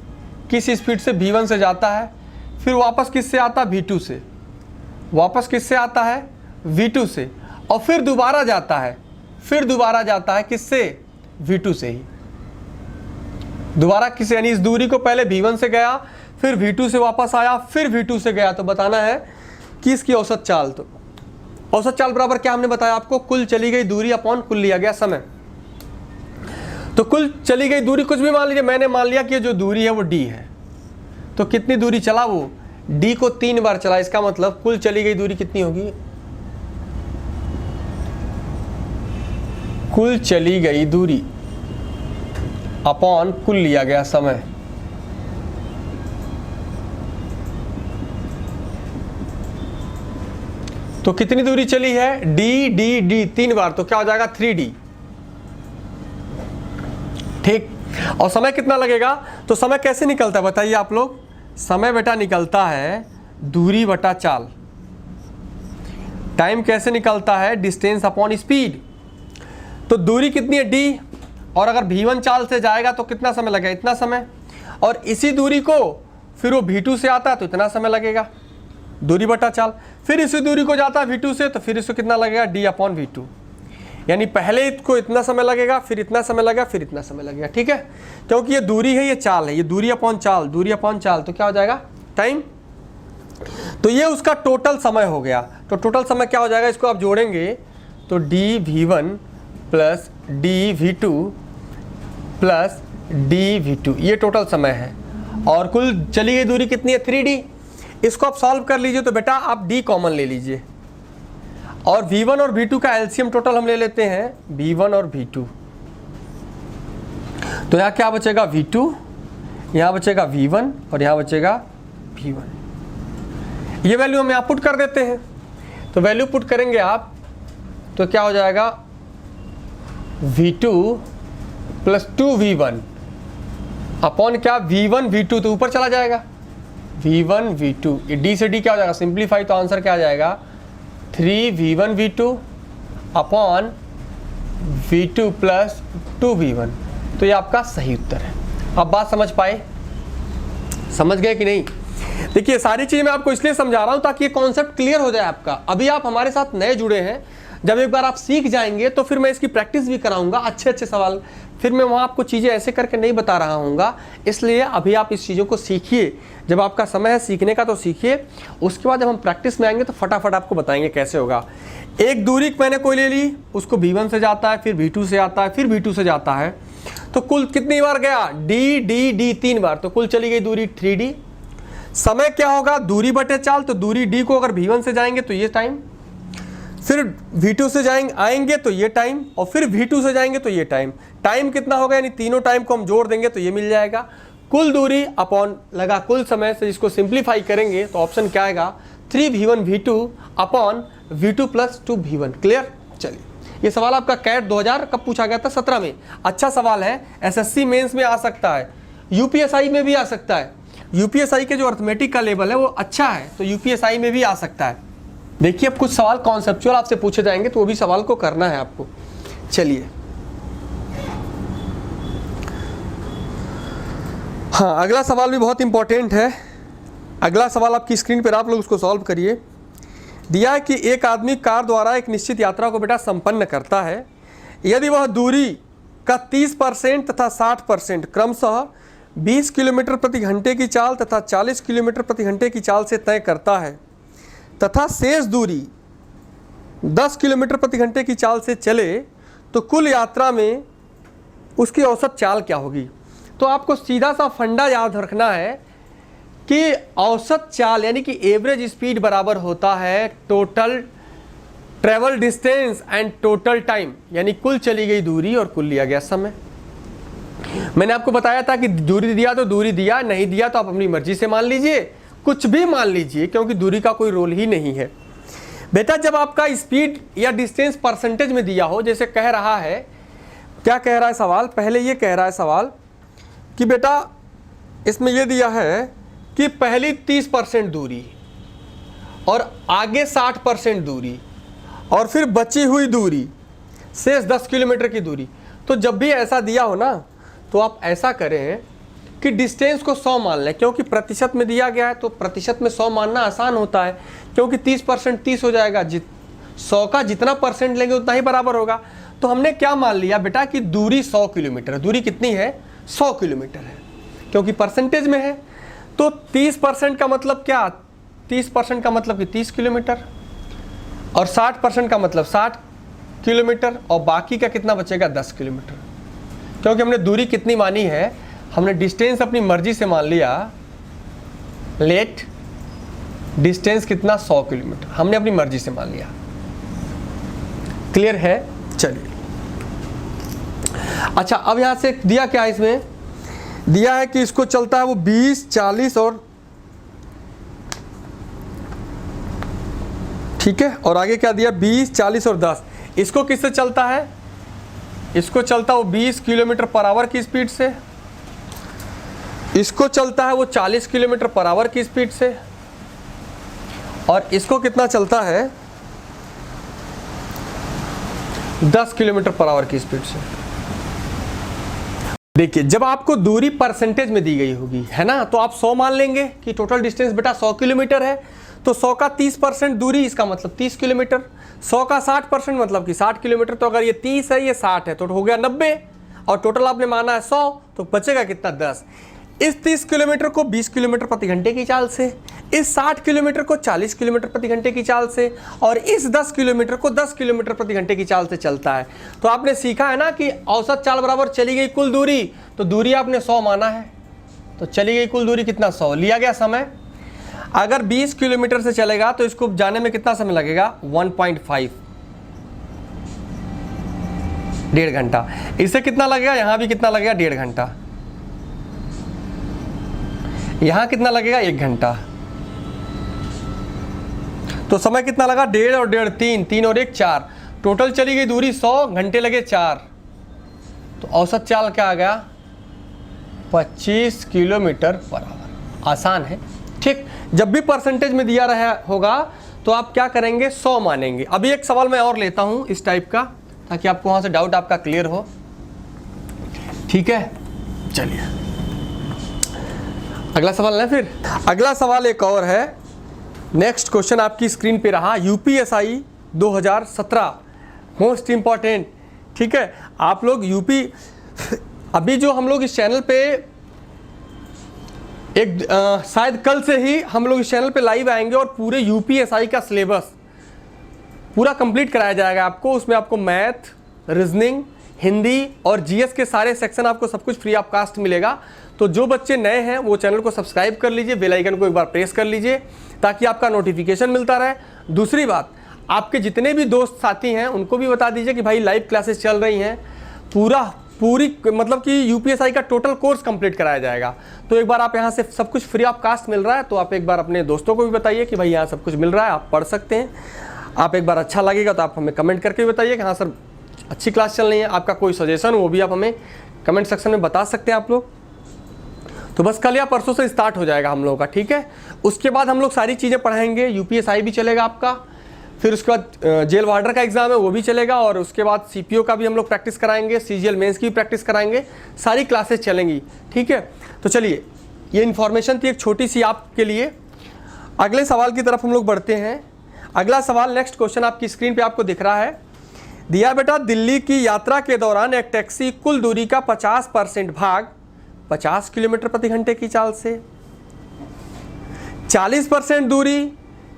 किस स्पीड से? V1 से जाता है, फिर वापस किससे आता? V2 से। वापस किससे आता है? V2 से, और फिर दोबारा जाता है, किससे? V2 से ही दोबारा किससे? यानी इस दूरी को पहले V1 से गया, फिर V2 से वापस आया, फिर V2 से गया। तो बताना है की इसकी औसत चाल। तो औसत चाल बराबर क्या हमने बताया आपको, कुल चली गई दूरी अपॉन कुल लिया गया समय। तो कुल चली गई दूरी कुछ भी मान लीजिए, मैंने मान लिया कि जो दूरी है वो d है, तो कितनी दूरी चला वो, d को 3 बार चला, इसका मतलब कुल चली गई दूरी कितनी होगी, कुल चली गई दूरी अपॉन कुल लिया गया समय। तो कितनी दूरी चली है, डी डी डी 3 बार, तो क्या हो जाएगा 3d। ठीक, और समय कितना लगेगा, तो समय कैसे निकलता है बताइए आप लोग, समय बेटा निकलता है दूरी बटा चाल। टाइम कैसे निकलता है, डिस्टेंस अपॉन स्पीड। तो दूरी कितनी है d, और अगर v1 चाल से जाएगा तो कितना समय लगेगा, इतना समय, और इसी दूरी को फिर वो v2 से आता है तो इतना समय लगेगा, दूरी बटा चाल। फिर इसी दूरी को जाता है v2 से, तो फिर इसको कितना लगेगा, d अपॉन v2। यानी पहले इसको इतना समय लगेगा, फिर इतना समय लगेगा, फिर इतना समय लगेगा। ठीक है, क्योंकि ये दूरी है, ये चाल है, ये दूरी अपॉन चाल, दूरी अपॉन चाल, तो क्या हो जाएगा, टाइम। तो ये उसका टोटल समय हो गया। तो टोटल समय क्या हो जाएगा, इसको आप जोड़ेंगे तो dv1 plus dv2 plus dv2, ये टोटल समय है। और कुल चली गई दूरी कितनी है, 3d। इसको आप सॉल्व कर लीजिए, तो बेटा आप d कॉमन ले लीजिए, और v1 और v2 का एलसीएम टोटल हम ले लेते हैं, v1 और v2। तो यहाँ क्या बचेगा, v2, यहाँ बचेगा v1, और यहाँ बचेगा v1। ये वैल्यू हम यहाँ पुट कर देते हैं, तो वैल्यू पुट करेंगे आप, तो क्या हो जाएगा, v2 प्लस 2v1 अपॉन क्या, v1 v2, तो ऊपर चला जाएगा v1 v2, ये d से d क्या हो जाएगा, सिंप्लीफाई, तो आंसर क्या आ जाएगा, 3v1 v2 upon v2 plus 2v1। तो ये आपका सही उत्तर है। अब बात समझ पाए, समझ गए कि नहीं। देखिए सारी चीज़ मैं आपको इसलिए समझा रहा हूँ ताकि ये कॉन्सेप्ट क्लियर हो जाए आपका। अभी आप हमारे साथ नए जुड़े हैं, जब एक बार आप सीख जाएंगे तो फिर मैं इसकी प्रैक्टिस भी कराऊंगा, अच्छे अच्छे सवाल, फिर मैं वहाँ आपको चीज़ें ऐसे करके नहीं बता रहा हूँगा। इसलिए अभी आप इस चीज़ों को सीखिए, जब आपका समय है सीखने का तो सीखिए, उसके बाद जब हम प्रैक्टिस में आएंगे तो फटाफट आपको बताएंगे कैसे होगा। एक दूरी मैंने कोई ले ली, उसको v1 से जाता है, फिर v2 से आता है, फिर v2 से जाता है, तो कुल कितनी बार गया, d d d 3 बार, तो कुल चली गई दूरी 3d। समय क्या होगा, दूरी बटे चाल, तो दूरी d को अगर v1 से जाएंगे तो ये टाइम, फिर v2 से आएंगे तो ये टाइम, और फिर v2 से जाएंगे तो ये टाइम। टाइम कितना होगा, यानी तीनों टाइम को हम जोड़ देंगे तो ये मिल जाएगा। कुल दूरी अपॉन लगा कुल समय से, इसको सिंप्लीफाई करेंगे तो ऑप्शन क्या आएगा, 3v1 v2 upon v2 plus 2v1। Clear. चलिए, ये सवाल आपका कैट 2000 कब पूछा गया था, 17 में। अच्छा सवाल है, एसएससी मेंस में आ सकता है, यूपीएसआई में भी आ सकता है। यूपीएसआई के जो अर्थमेटिक का लेवल है वो अच्छा है, तो यूपीएसआई में भी आ सकता है। देखिए अब कुछ सवाल कॉन्सेप्चुअल आपसे पूछे जाएंगे, तो वो भी सवाल को करना है आपको। चलिए, हाँ, अगला सवाल भी बहुत इंपॉर्टेंट है। अगला सवाल आपकी स्क्रीन पर, आप लोग उसको सॉल्व करिए। दिया है कि एक आदमी कार द्वारा एक निश्चित यात्रा को बेटा संपन्न करता है, यदि वह दूरी का 30% तथा 60% क्रमशः 20 किलोमीटर प्रति घंटे की चाल तथा 40 किलोमीटर प्रति घंटे की चाल से तय करता है, तथा शेष दूरी 10 किलोमीटर प्रति घंटे की चाल से चले, तो कुल यात्रा में उसकी औसत चाल क्या होगी। तो आपको सीधा सा फंडा याद रखना है कि औसत चाल यानी कि एवरेज स्पीड बराबर होता है total travel distance and total time, यानी कुल चली गई दूरी और कुल लिया गया समय। मैंने आपको बताया था कि दूरी दिया तो दूरी दिया, नहीं दिया तो आप अपनी मर्जी से मान लीजिए, कुछ भी मान लीजिए, क्योंकि दूरी का कोई रोल ही नहीं है। बेटा जब आपका स्पीड या डिस्टेंस परसेंटेज में दिया हो, जैसे कह रहा है, क्या कह रहा है सवाल, पहले ये कह रहा है सवाल कि बेटा इसमें ये दिया है कि पहली 30% दूरी और आगे 60% दूरी और फिर बची हुई दूरी शेष 10 किलोमीटर की दूरी। तो जब भी ऐसा दिया हो ना, तो आप ऐसा करें कि डिस्टेंस को 100 मान लें, क्योंकि प्रतिशत में दिया गया है तो प्रतिशत में 100 मानना आसान होता है, क्योंकि 30% 30 हो जाएगा, 100 का जितना परसेंट लेंगे उतना ही बराबर होगा। तो हमने क्या मान लिया बेटा कि दूरी 100 किलोमीटर, दूरी कितनी है, 100 किलोमीटर है, क्योंकि परसेंटेज में है। तो 30% का मतलब क्या, 30% का मतलब कि 30 किलोमीटर, और 60% का मतलब 60 किलोमीटर, और बाकी का कितना बचेगा 10 किलोमीटर। क्योंकि हमने दूरी कितनी मानी है, हमने डिस्टेंस अपनी मर्जी से मान लिया। लेट डिस्टेंस कितना 100 किलोमीटर हमने अपनी मर्जी से मान लिया। क्लियर है? चलिए अच्छा, अब यहां से दिया क्या है, इसमें दिया है कि इसको चलता है वो 20, 40 और ठीक है, और आगे क्या दिया 20, 40 और 10। इसको किससे चलता है, इसको चलता है वो 20 किलोमीटर पर आवर की स्पीड से, इसको चलता है वो 40 किलोमीटर पर आवर की स्पीड से, और इसको कितना चलता है 10 किलोमीटर पर आवर की स्पीड से। देखिए जब आपको दूरी परसेंटेज में दी गई होगी है ना, तो आप 100 मान लेंगे कि टोटल डिस्टेंस बेटा 100 किलोमीटर है, तो 100 का 30% दूरी, इसका मतलब 30 किलोमीटर, 100 का 60% मतलब कि 60 किलोमीटर। तो अगर ये 30 है ये 60 है तो हो गया 90, और टोटल आपने माना है 100, तो बचेगा कितना 10। इस 30 किलोमीटर को 20 किलोमीटर प्रति घंटे की चाल से, इस 60 किलोमीटर को 40 किलोमीटर प्रति घंटे की चाल से, और इस 10 किलोमीटर को 10 किलोमीटर प्रति घंटे की चाल से चलता है। तो आपने सीखा है ना कि औसत चाल बराबर चली गई कुल दूरी, तो दूरी आपने 100 माना है, तो चली गई कुल दूरी कितना 100, लिया गया समय। अगर 20 किलोमीटर से चलेगा तो इसको जाने में कितना समय लगेगा 1.5, 1.5 घंटा। इससे कितना लगेगा, यहां भी कितना लगेगा 1.5 घंटा, यहां कितना लगेगा 1 घंटा। तो समय कितना लगा 1.5 और 1.5 3, 3 और 1 4, टोटल चली गई दूरी 100, घंटे लगे 4, तो औसत चाल क्या आ गया 25 किलोमीटर पर आवर। आसान है, ठीक। जब भी परसेंटेज में दिया रहा होगा तो आप क्या करेंगे 100 मानेंगे। अभी एक सवाल मैं और लेता हूं इस टाइप का, ताकि आपको वहां से डाउट आपका क्लियर हो, ठीक है। चलिए अगला सवाल है, फिर अगला सवाल एक और है। नेक्स्ट क्वेश्चन आपकी स्क्रीन पे रहा, यूपीएसआई 2017 मोस्ट इंपॉर्टेंट, ठीक है। आप लोग यूपी, अभी जो हम लोग इस चैनल पे एक शायद कल से ही हम लोग इस चैनल पे लाइव आएंगे और पूरे यूपीएसआई का सिलेबस पूरा कंप्लीट कराया जाएगा आपको। उसमें आपको मैथ, रीजनिंग, हिंदी और जीएस के सारे सेक्शन, आपको सब कुछ फ्री ऑफ कास्ट मिलेगा। तो जो बच्चे नए हैं वो चैनल को सब्सक्राइब कर लीजिए, बेल आइकन को एक बार प्रेस कर लीजिए ताकि आपका नोटिफिकेशन मिलता रहे। दूसरी बात, आपके जितने भी दोस्त साथी हैं उनको भी बता दीजिए कि भाई लाइव क्लासेस चल रही हैं, पूरी मतलब कि यूपीएसआई का टोटल कोर्स कंप्लीट कराया जाएगा। तो एक बार आप यहाँ से सब कुछ फ्री ऑफ कास्ट मिल रहा है, तो आप एक बार अपने दोस्तों को भी बताइए कि भाई यहाँ सब कुछ मिल रहा है, आप पढ़ सकते हैं। आप एक बार अच्छा लगेगा तो आप हमें कमेंट करके भी बताइए कि हाँ सर अच्छी क्लास चल रही है। आपका कोई सजेशन वो भी आप हमें कमेंट सेक्शन में बता सकते हैं आप लोग। तो बस कल या परसों से स्टार्ट हो जाएगा हम लोगों का, ठीक है। उसके बाद हम लोग सारी चीज़ें पढ़ाएंगे, यूपीएसआई भी चलेगा आपका, फिर उसके बाद जेल वार्डर का एग्जाम है वो भी चलेगा, और उसके बाद सीपीओ का भी हम लोग प्रैक्टिस कराएंगे, सीजीएल मेंस की भी प्रैक्टिस कराएंगे, सारी क्लासेस चलेंगी, ठीक है। तो चलिए, ये इन्फॉर्मेशन थी एक छोटी सी आपके लिए। अगले सवाल की तरफ हम लोग बढ़ते हैं। अगला सवाल, नेक्स्ट क्वेश्चन आपकी स्क्रीन पे आपको दिख रहा है। दिया बेटा, दिल्ली की यात्रा के दौरान एक टैक्सी कुल दूरी का 50% भाग 50 किलोमीटर प्रति घंटे की चाल से, 40% दूरी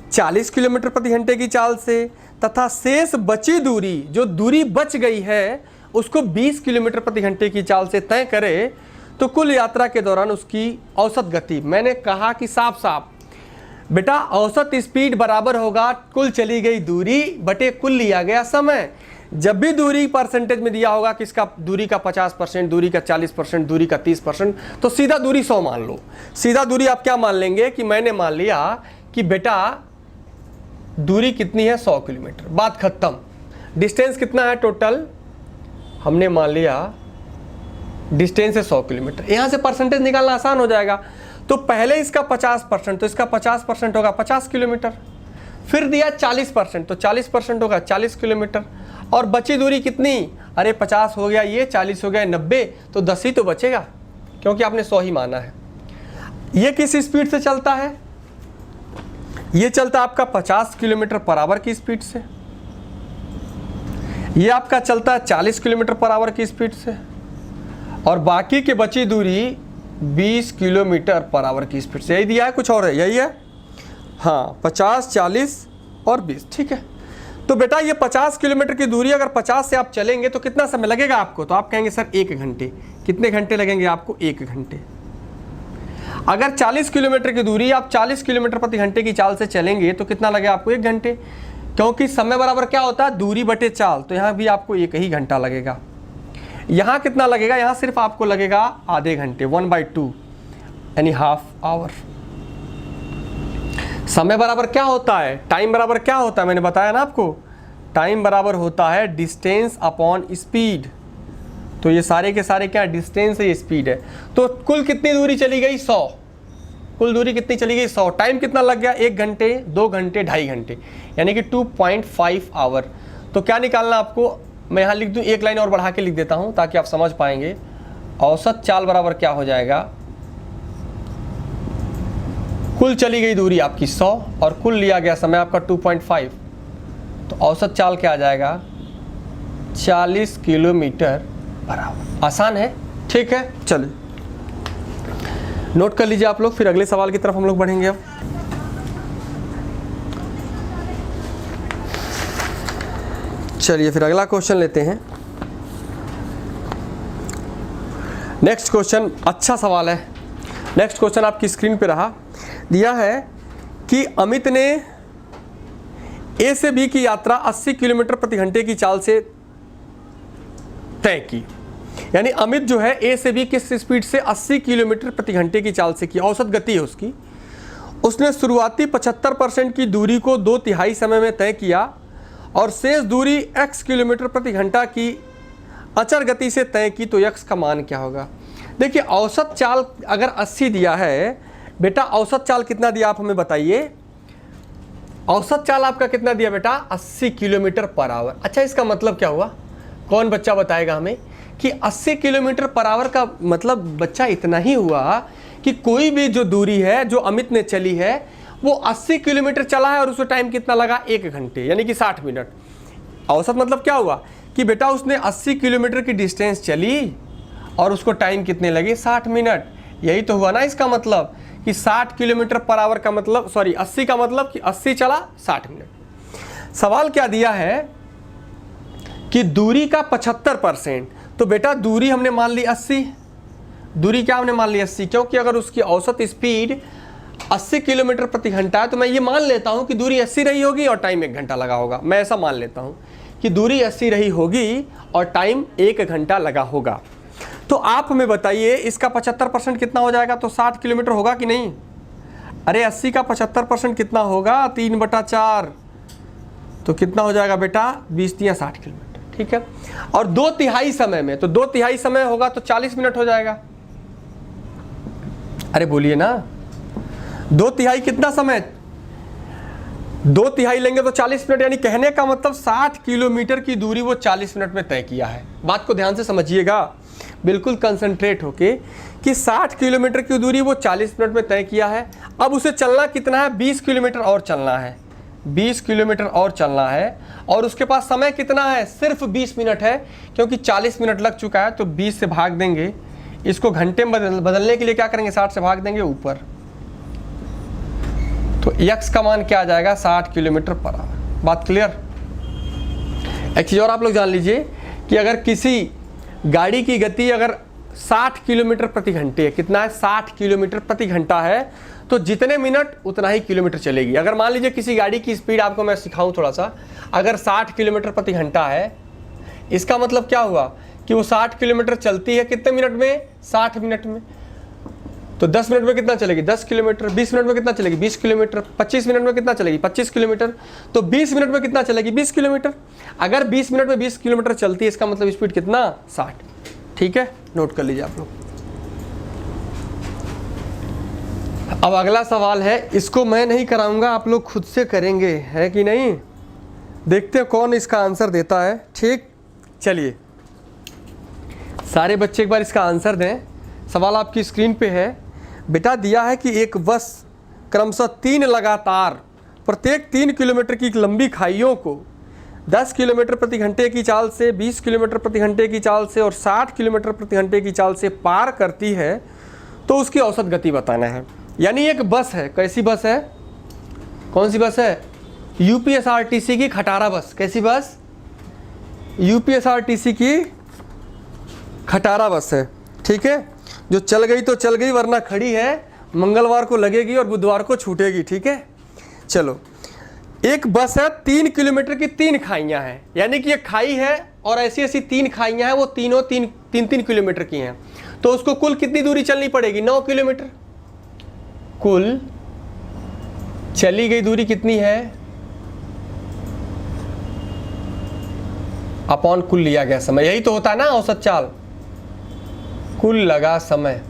40 किलोमीटर प्रति घंटे की चाल से, तथा शेष बची दूरी, जो दूरी बच गई है उसको 20 किलोमीटर प्रति घंटे की चाल से तय करे, तो कुल यात्रा के दौरान उसकी औसत गति। मैंने कहा कि साफ साफ बेटा औसत स्पीड बराबर होगा कुल चली गई दूरी बटे कुल लिया गया समय। जब भी दूरी परसेंटेज में दिया होगा कि इसका दूरी का 50%, दूरी का 40%, दूरी का 30%, तो सीधा दूरी 100 मान लो। सीधा दूरी आप क्या मान लेंगे कि मैंने मान लिया कि बेटा दूरी कितनी है 100 किलोमीटर, बात खत्म। डिस्टेंस कितना है टोटल, हमने मान लिया डिस्टेंस है 100 किलोमीटर। यहां से परसेंटेज निकालना आसान हो जाएगा। तो पहले इसका 50%, तो इसका 50% होगा 50 किलोमीटर, फिर दिया 40%, तो 40% होगा 40 किलोमीटर, और बची दूरी कितनी, अरे 50 हो गया, ये 40 हो गया, 90, तो 10 ही तो बचेगा क्योंकि आपने 100 ही माना है। ये किस स्पीड से चलता है, ये चलता आपका 50 किलोमीटर पर आवर की स्पीड से, ये आपका चलता है 40 किलोमीटर पर आवर की स्पीड से, और बाकी की बची दूरी 20 किलोमीटर पर आवर की स्पीड से। यही दिया है, कुछ और है, यही है। हाँ 50, 40 और 20, ठीक है। तो बेटा ये 50 किलोमीटर की दूरी अगर 50 से आप चलेंगे तो कितना समय लगेगा आपको? तो आप कहेंगे सर 1 घंटे। कितने घंटे लगेंगे आपको? 1 घंटे। अगर 40 किलोमीटर की दूरी आप 40 किलोमीटर प्रति घंटे की चाल से चलेंगे तो कितना लगेगा आपको? 1 घंटे, क्योंकि समय बराबर क्या होता है? दूरी बटे चाल। तो यहाँ भी आपको 1 ही घंटा लगेगा। यहाँ कितना लगेगा? यहाँ सिर्फ आपको लगेगा आधे घंटे, 1/2 यानी हाफ आवर। समय बराबर क्या होता है? टाइम बराबर क्या होता है? मैंने बताया ना आपको, टाइम बराबर होता है डिस्टेंस अपॉन स्पीड। तो ये सारे के सारे क्या? डिस्टेंस है, ये स्पीड है। तो कुल कितनी दूरी चली गई? 100। कुल दूरी कितनी चली गई? 100। टाइम कितना लग गया? 1 घंटे, 2 घंटे, 2.5 घंटे, यानी कि 2.5 आवर। तो क्या निकालना आपको? मैं यहाँ लिख दूँ, एक लाइन और बढ़ा के लिख देता हूँ ताकि आप समझ पाएंगे। औसत चाल बराबर क्या हो जाएगा? कुल चली गई दूरी आपकी 100 और कुल लिया गया समय आपका 2.5, तो औसत चाल क्या आ जाएगा? 40 किलोमीटर बराबर। आसान है, ठीक है। चलिए नोट कर लीजिए आप लोग, फिर अगले सवाल की तरफ हम लोग बढ़ेंगे। अब चलिए फिर अगला क्वेश्चन लेते हैं। नेक्स्ट क्वेश्चन अच्छा सवाल है। नेक्स्ट क्वेश्चन आपकी स्क्रीन पे रहा। दिया है कि अमित ने ए से बी की यात्रा 80 किलोमीटर प्रति घंटे की चाल से तय की। यानी अमित जो है ए से बी किस स्पीड से? 80 किलोमीटर प्रति घंटे की चाल से की। औसत गति है उसकी। उसने शुरुआती 75% की दूरी को 2/3 समय में तय किया और शेष दूरी x किलोमीटर प्रति घंटा की अचर गति से तय की। तो x का मान क्या होगा? देखिए औसत चाल अगर 80 दिया है बेटा, औसत चाल कितना दिया आप हमें बताइए? औसत चाल आपका कितना दिया बेटा? 80 किलोमीटर पर आवर। अच्छा इसका मतलब क्या हुआ? कौन बच्चा बताएगा हमें कि 80 किलोमीटर पर आवर का मतलब? बच्चा इतना ही हुआ कि कोई भी जो दूरी है जो अमित ने चली है वो 80 किलोमीटर चला है और उसको टाइम कितना लगा? 1 घंटे, यानी कि 60 मिनट। औसत मतलब क्या हुआ कि बेटा उसने 80 किलोमीटर की डिस्टेंस चली और उसको टाइम कितने लगे? 60 मिनट। यही तो हुआ ना इसका मतलब कि 60 किलोमीटर पर आवर का मतलब, सॉरी 80 का मतलब कि 80 चला 60 मिनट। सवाल क्या दिया है कि दूरी का 75%। तो बेटा दूरी हमने मान ली 80। दूरी क्या हमने मान ली? 80, क्योंकि अगर उसकी औसत स्पीड 80 किलोमीटर प्रति घंटा है तो मैं ये मान लेता हूं कि दूरी 80 रही होगी और टाइम 1 घंटा लगा होगा। मैं ऐसा मान लेता हूं कि दूरी 80 रही होगी और टाइम 1 घंटा लगा होगा। तो आप हमें बताइए इसका 75% कितना हो जाएगा? तो 60 किलोमीटर होगा कि नहीं? अरे 80 का 75% कितना होगा? 3/4। तो कितना हो जाएगा बेटा? 20×60 किलोमीटर, ठीक है। और 2/3 समय में, तो 2/3 समय होगा तो 40 मिनट हो जाएगा। अरे बोलिए ना, 2/3 कितना समय? 2/3 लेंगे तो 40 मिनट, यानी कहने का मतलब 60 किलोमीटर की दूरी वो 40 मिनट में तय किया है। बात को ध्यान से समझिएगा, बिल्कुल कंसंट्रेट होके कि 60 किलोमीटर की दूरी वो 40 मिनट में तय किया है। अब उसे चलना कितना है? 20 किलोमीटर और चलना है। 20 किलोमीटर और चलना है और उसके पास समय कितना है? सिर्फ 20 मिनट है, क्योंकि 40 मिनट लग चुका है। तो 20 से भाग देंगे, इसको घंटे में बदलने के लिए क्या करेंगे? 60 से भाग देंगे ऊपर। तो x का मान क्या आ जाएगा? 60 किलोमीटर पर आवर। बात क्लियर? एक चीज़ और आप लोग जान लीजिए कि अगर किसी गाड़ी की गति अगर 60 किलोमीटर प्रति घंटे है, कितना है? 60 किलोमीटर प्रति घंटा है, तो जितने मिनट उतना ही किलोमीटर चलेगी। अगर मान लीजिए किसी गाड़ी की स्पीड आपको मैं सिखाऊं थोड़ा सा, अगर 60 किलोमीटर प्रति घंटा है, इसका मतलब क्या हुआ कि वो 60 किलोमीटर चलती है कितने मिनट में? 60 मिनट में। तो 10 मिनट में कितना चलेगी? 10 किलोमीटर। 20 मिनट में कितना चलेगी? 20 किलोमीटर। 25 मिनट में कितना चलेगी? 25 किलोमीटर। तो 20 मिनट में कितना चलेगी? 20 किलोमीटर। अगर 20 मिनट में 20 किलोमीटर चलती है, इसका मतलब स्पीड कितना? 60। ठीक है, नोट कर लीजिए आप लोग। अब अगला सवाल है, इसको मैं नहीं कराऊंगा, आप लोग खुद से करेंगे, है कि नहीं? देखते हैं कौन इसका आंसर देता है। ठीक, चलिए सारे बच्चे एक बार इसका आंसर दें। सवाल आपकी स्क्रीन पे है। बेटा दिया है कि एक बस क्रमशः 3 लगातार प्रत्येक 3 किलोमीटर की लंबी खाइयों को 10 किलोमीटर प्रति घंटे की चाल से, 20 किलोमीटर प्रति घंटे की चाल से और 60 किलोमीटर प्रति घंटे की चाल से पार करती है, तो उसकी औसत गति बताना है। यानी एक बस है, कैसी बस है? कौन सी बस है? यूपीएसआरटीसी की खटारा बस। कैसी बस? यूपीएसआरटीसी की खटारा बस है, ठीक है, जो चल गई तो चल गई, वरना खड़ी है, मंगलवार को लगेगी और बुधवार को छूटेगी, ठीक है। चलो, एक बस है, 3 किलोमीटर की 3 खाइयां हैं, यानी कि ये खाई है और ऐसी ऐसी 3 खाइयां हैं, वो तीनों 3 किलोमीटर की हैं, तो उसको कुल कितनी दूरी चलनी पड़ेगी? 9 किलोमीटर। कुल चली गई दूरी कितनी है अपॉन कुल लिया गया समय। यही तो होता है ना औसत चाल, कुल लगा समय।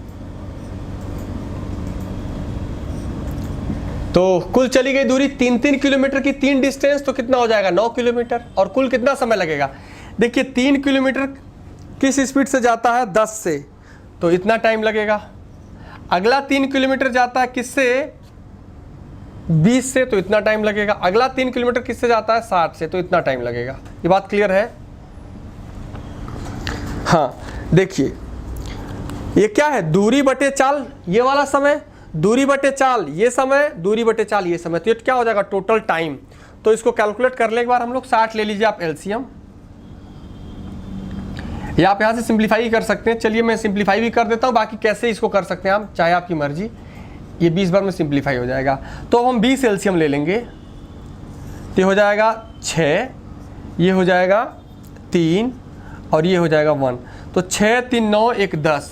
तो कुल चली गई दूरी 3 किलोमीटर की 3 डिस्टेंस, तो कितना हो जाएगा? 9 किलोमीटर। और कुल कितना समय लगेगा? देखिए 3 किलोमीटर किस स्पीड से जाता है? 10 से, तो इतना टाइम लगेगा। अगला 3 किलोमीटर जाता है किससे? 20 से, तो इतना टाइम लगेगा। अगला 3 किलोमीटर किससे जाता है? 60 से, तो इतना टाइम लगेगा। ये बात क्लियर है? हाँ, देखिए ये क्या है? दूरी बटे चाल, ये वाला समय, दूरी बटे चाल ये समय, दूरी बटे चाल ये समय, तो ये क्या हो जाएगा? Total time. तो इसको कैलकुलेट कर ले एक बार हम लोग। 60 ले लीजिए आप एलसीएम, या आप यहाँ से सिंप्लीफाई कर सकते हैं। चलिए मैं सिंप्लीफाई भी कर देता हूँ, बाकी कैसे इसको कर सकते हैं आप, चाहे आपकी मर्जी। ये 20 बार में सिंप्लीफाई हो जाएगा, तो हम 20 एलसीएम ले लेंगे, तो हो जाएगा 6, ये हो जाएगा 3 और ये हो जाएगा 1, तो 6 3 9 1 10,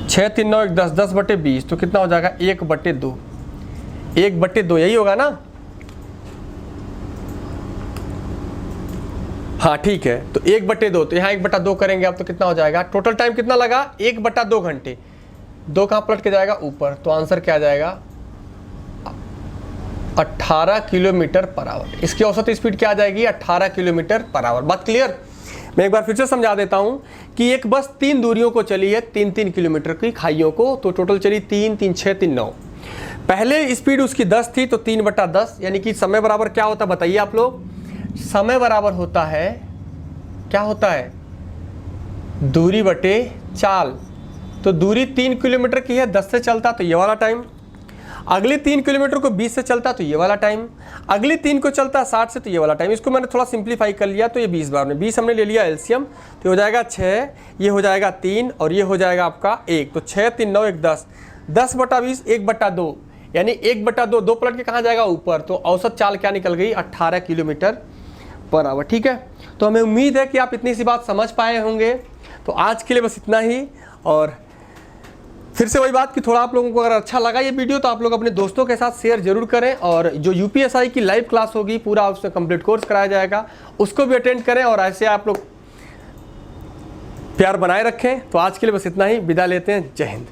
6 3 9 1 10, 10 बटे 20, तो कितना हो जाएगा? 1 बटे 2, 1 बटे 2, यही होगा ना? हाँ ठीक है, तो 1 बटे 2, तो यहाँ 1 बटा 2 करेंगे आप, तो कितना हो जाएगा? टोटल टाइम कितना लगा? 1 बटा 2 घंटे। 2 कहाँ पलट के जाएगा? ऊपर, तो आंसर क्या आ जाएगा? 18 किलोमीटर पर आवर। इसकी औसत स्पीड क्या आ जाएगी? 18 किलोमीटर पर आवर। बात क्लियर? मैं एक बार फिर से समझा देता हूं कि एक बस 3 दूरियों को चली है, 3-3 किलोमीटर की खाइयों को, तो टोटल चली 3 3 6 3 9। पहले स्पीड उसकी 10 थी, तो 3 बटा 10, यानी कि समय बराबर क्या होता है बताइए आप लोग? समय बराबर होता है, क्या होता है? दूरी बटे चाल। तो दूरी 3 किलोमीटर की है, 10 से चलता तो ये वाला टाइम, अगली 3 किलोमीटर को 20 से चलता तो ये वाला टाइम, अगली 3 को चलता 60 से, तो ये वाला टाइम। इसको मैंने थोड़ा सिंप्लीफाई कर लिया, तो ये 20 बार में 20 हमने ले लिया एलसीएम, तो हो जाएगा 6, ये हो जाएगा 3 और ये हो जाएगा आपका 1, तो 6 3 9 1 10, 10 बटा 20 1 बटा 2, यानी 1 बटा 2, 2 पलट के कहाँ जाएगा? ऊपर। तो औसत चाल क्या निकल गई? 18 किलोमीटर पर आवर। ठीक है, तो हमें उम्मीद है कि आप इतनी सी बात समझ पाए होंगे। तो आज के लिए बस इतना ही, और फिर से वही बात कि थोड़ा आप लोगों को अगर अच्छा लगा ये वीडियो, तो आप लोग अपने दोस्तों के साथ शेयर जरूर करें, और जो यूपीएसआई की लाइव क्लास होगी, पूरा उसमें कंप्लीट कोर्स कराया जाएगा, उसको भी अटेंड करें, और ऐसे आप लोग प्यार बनाए रखें। तो आज के लिए बस इतना ही, विदा लेते हैं। जय हिंद।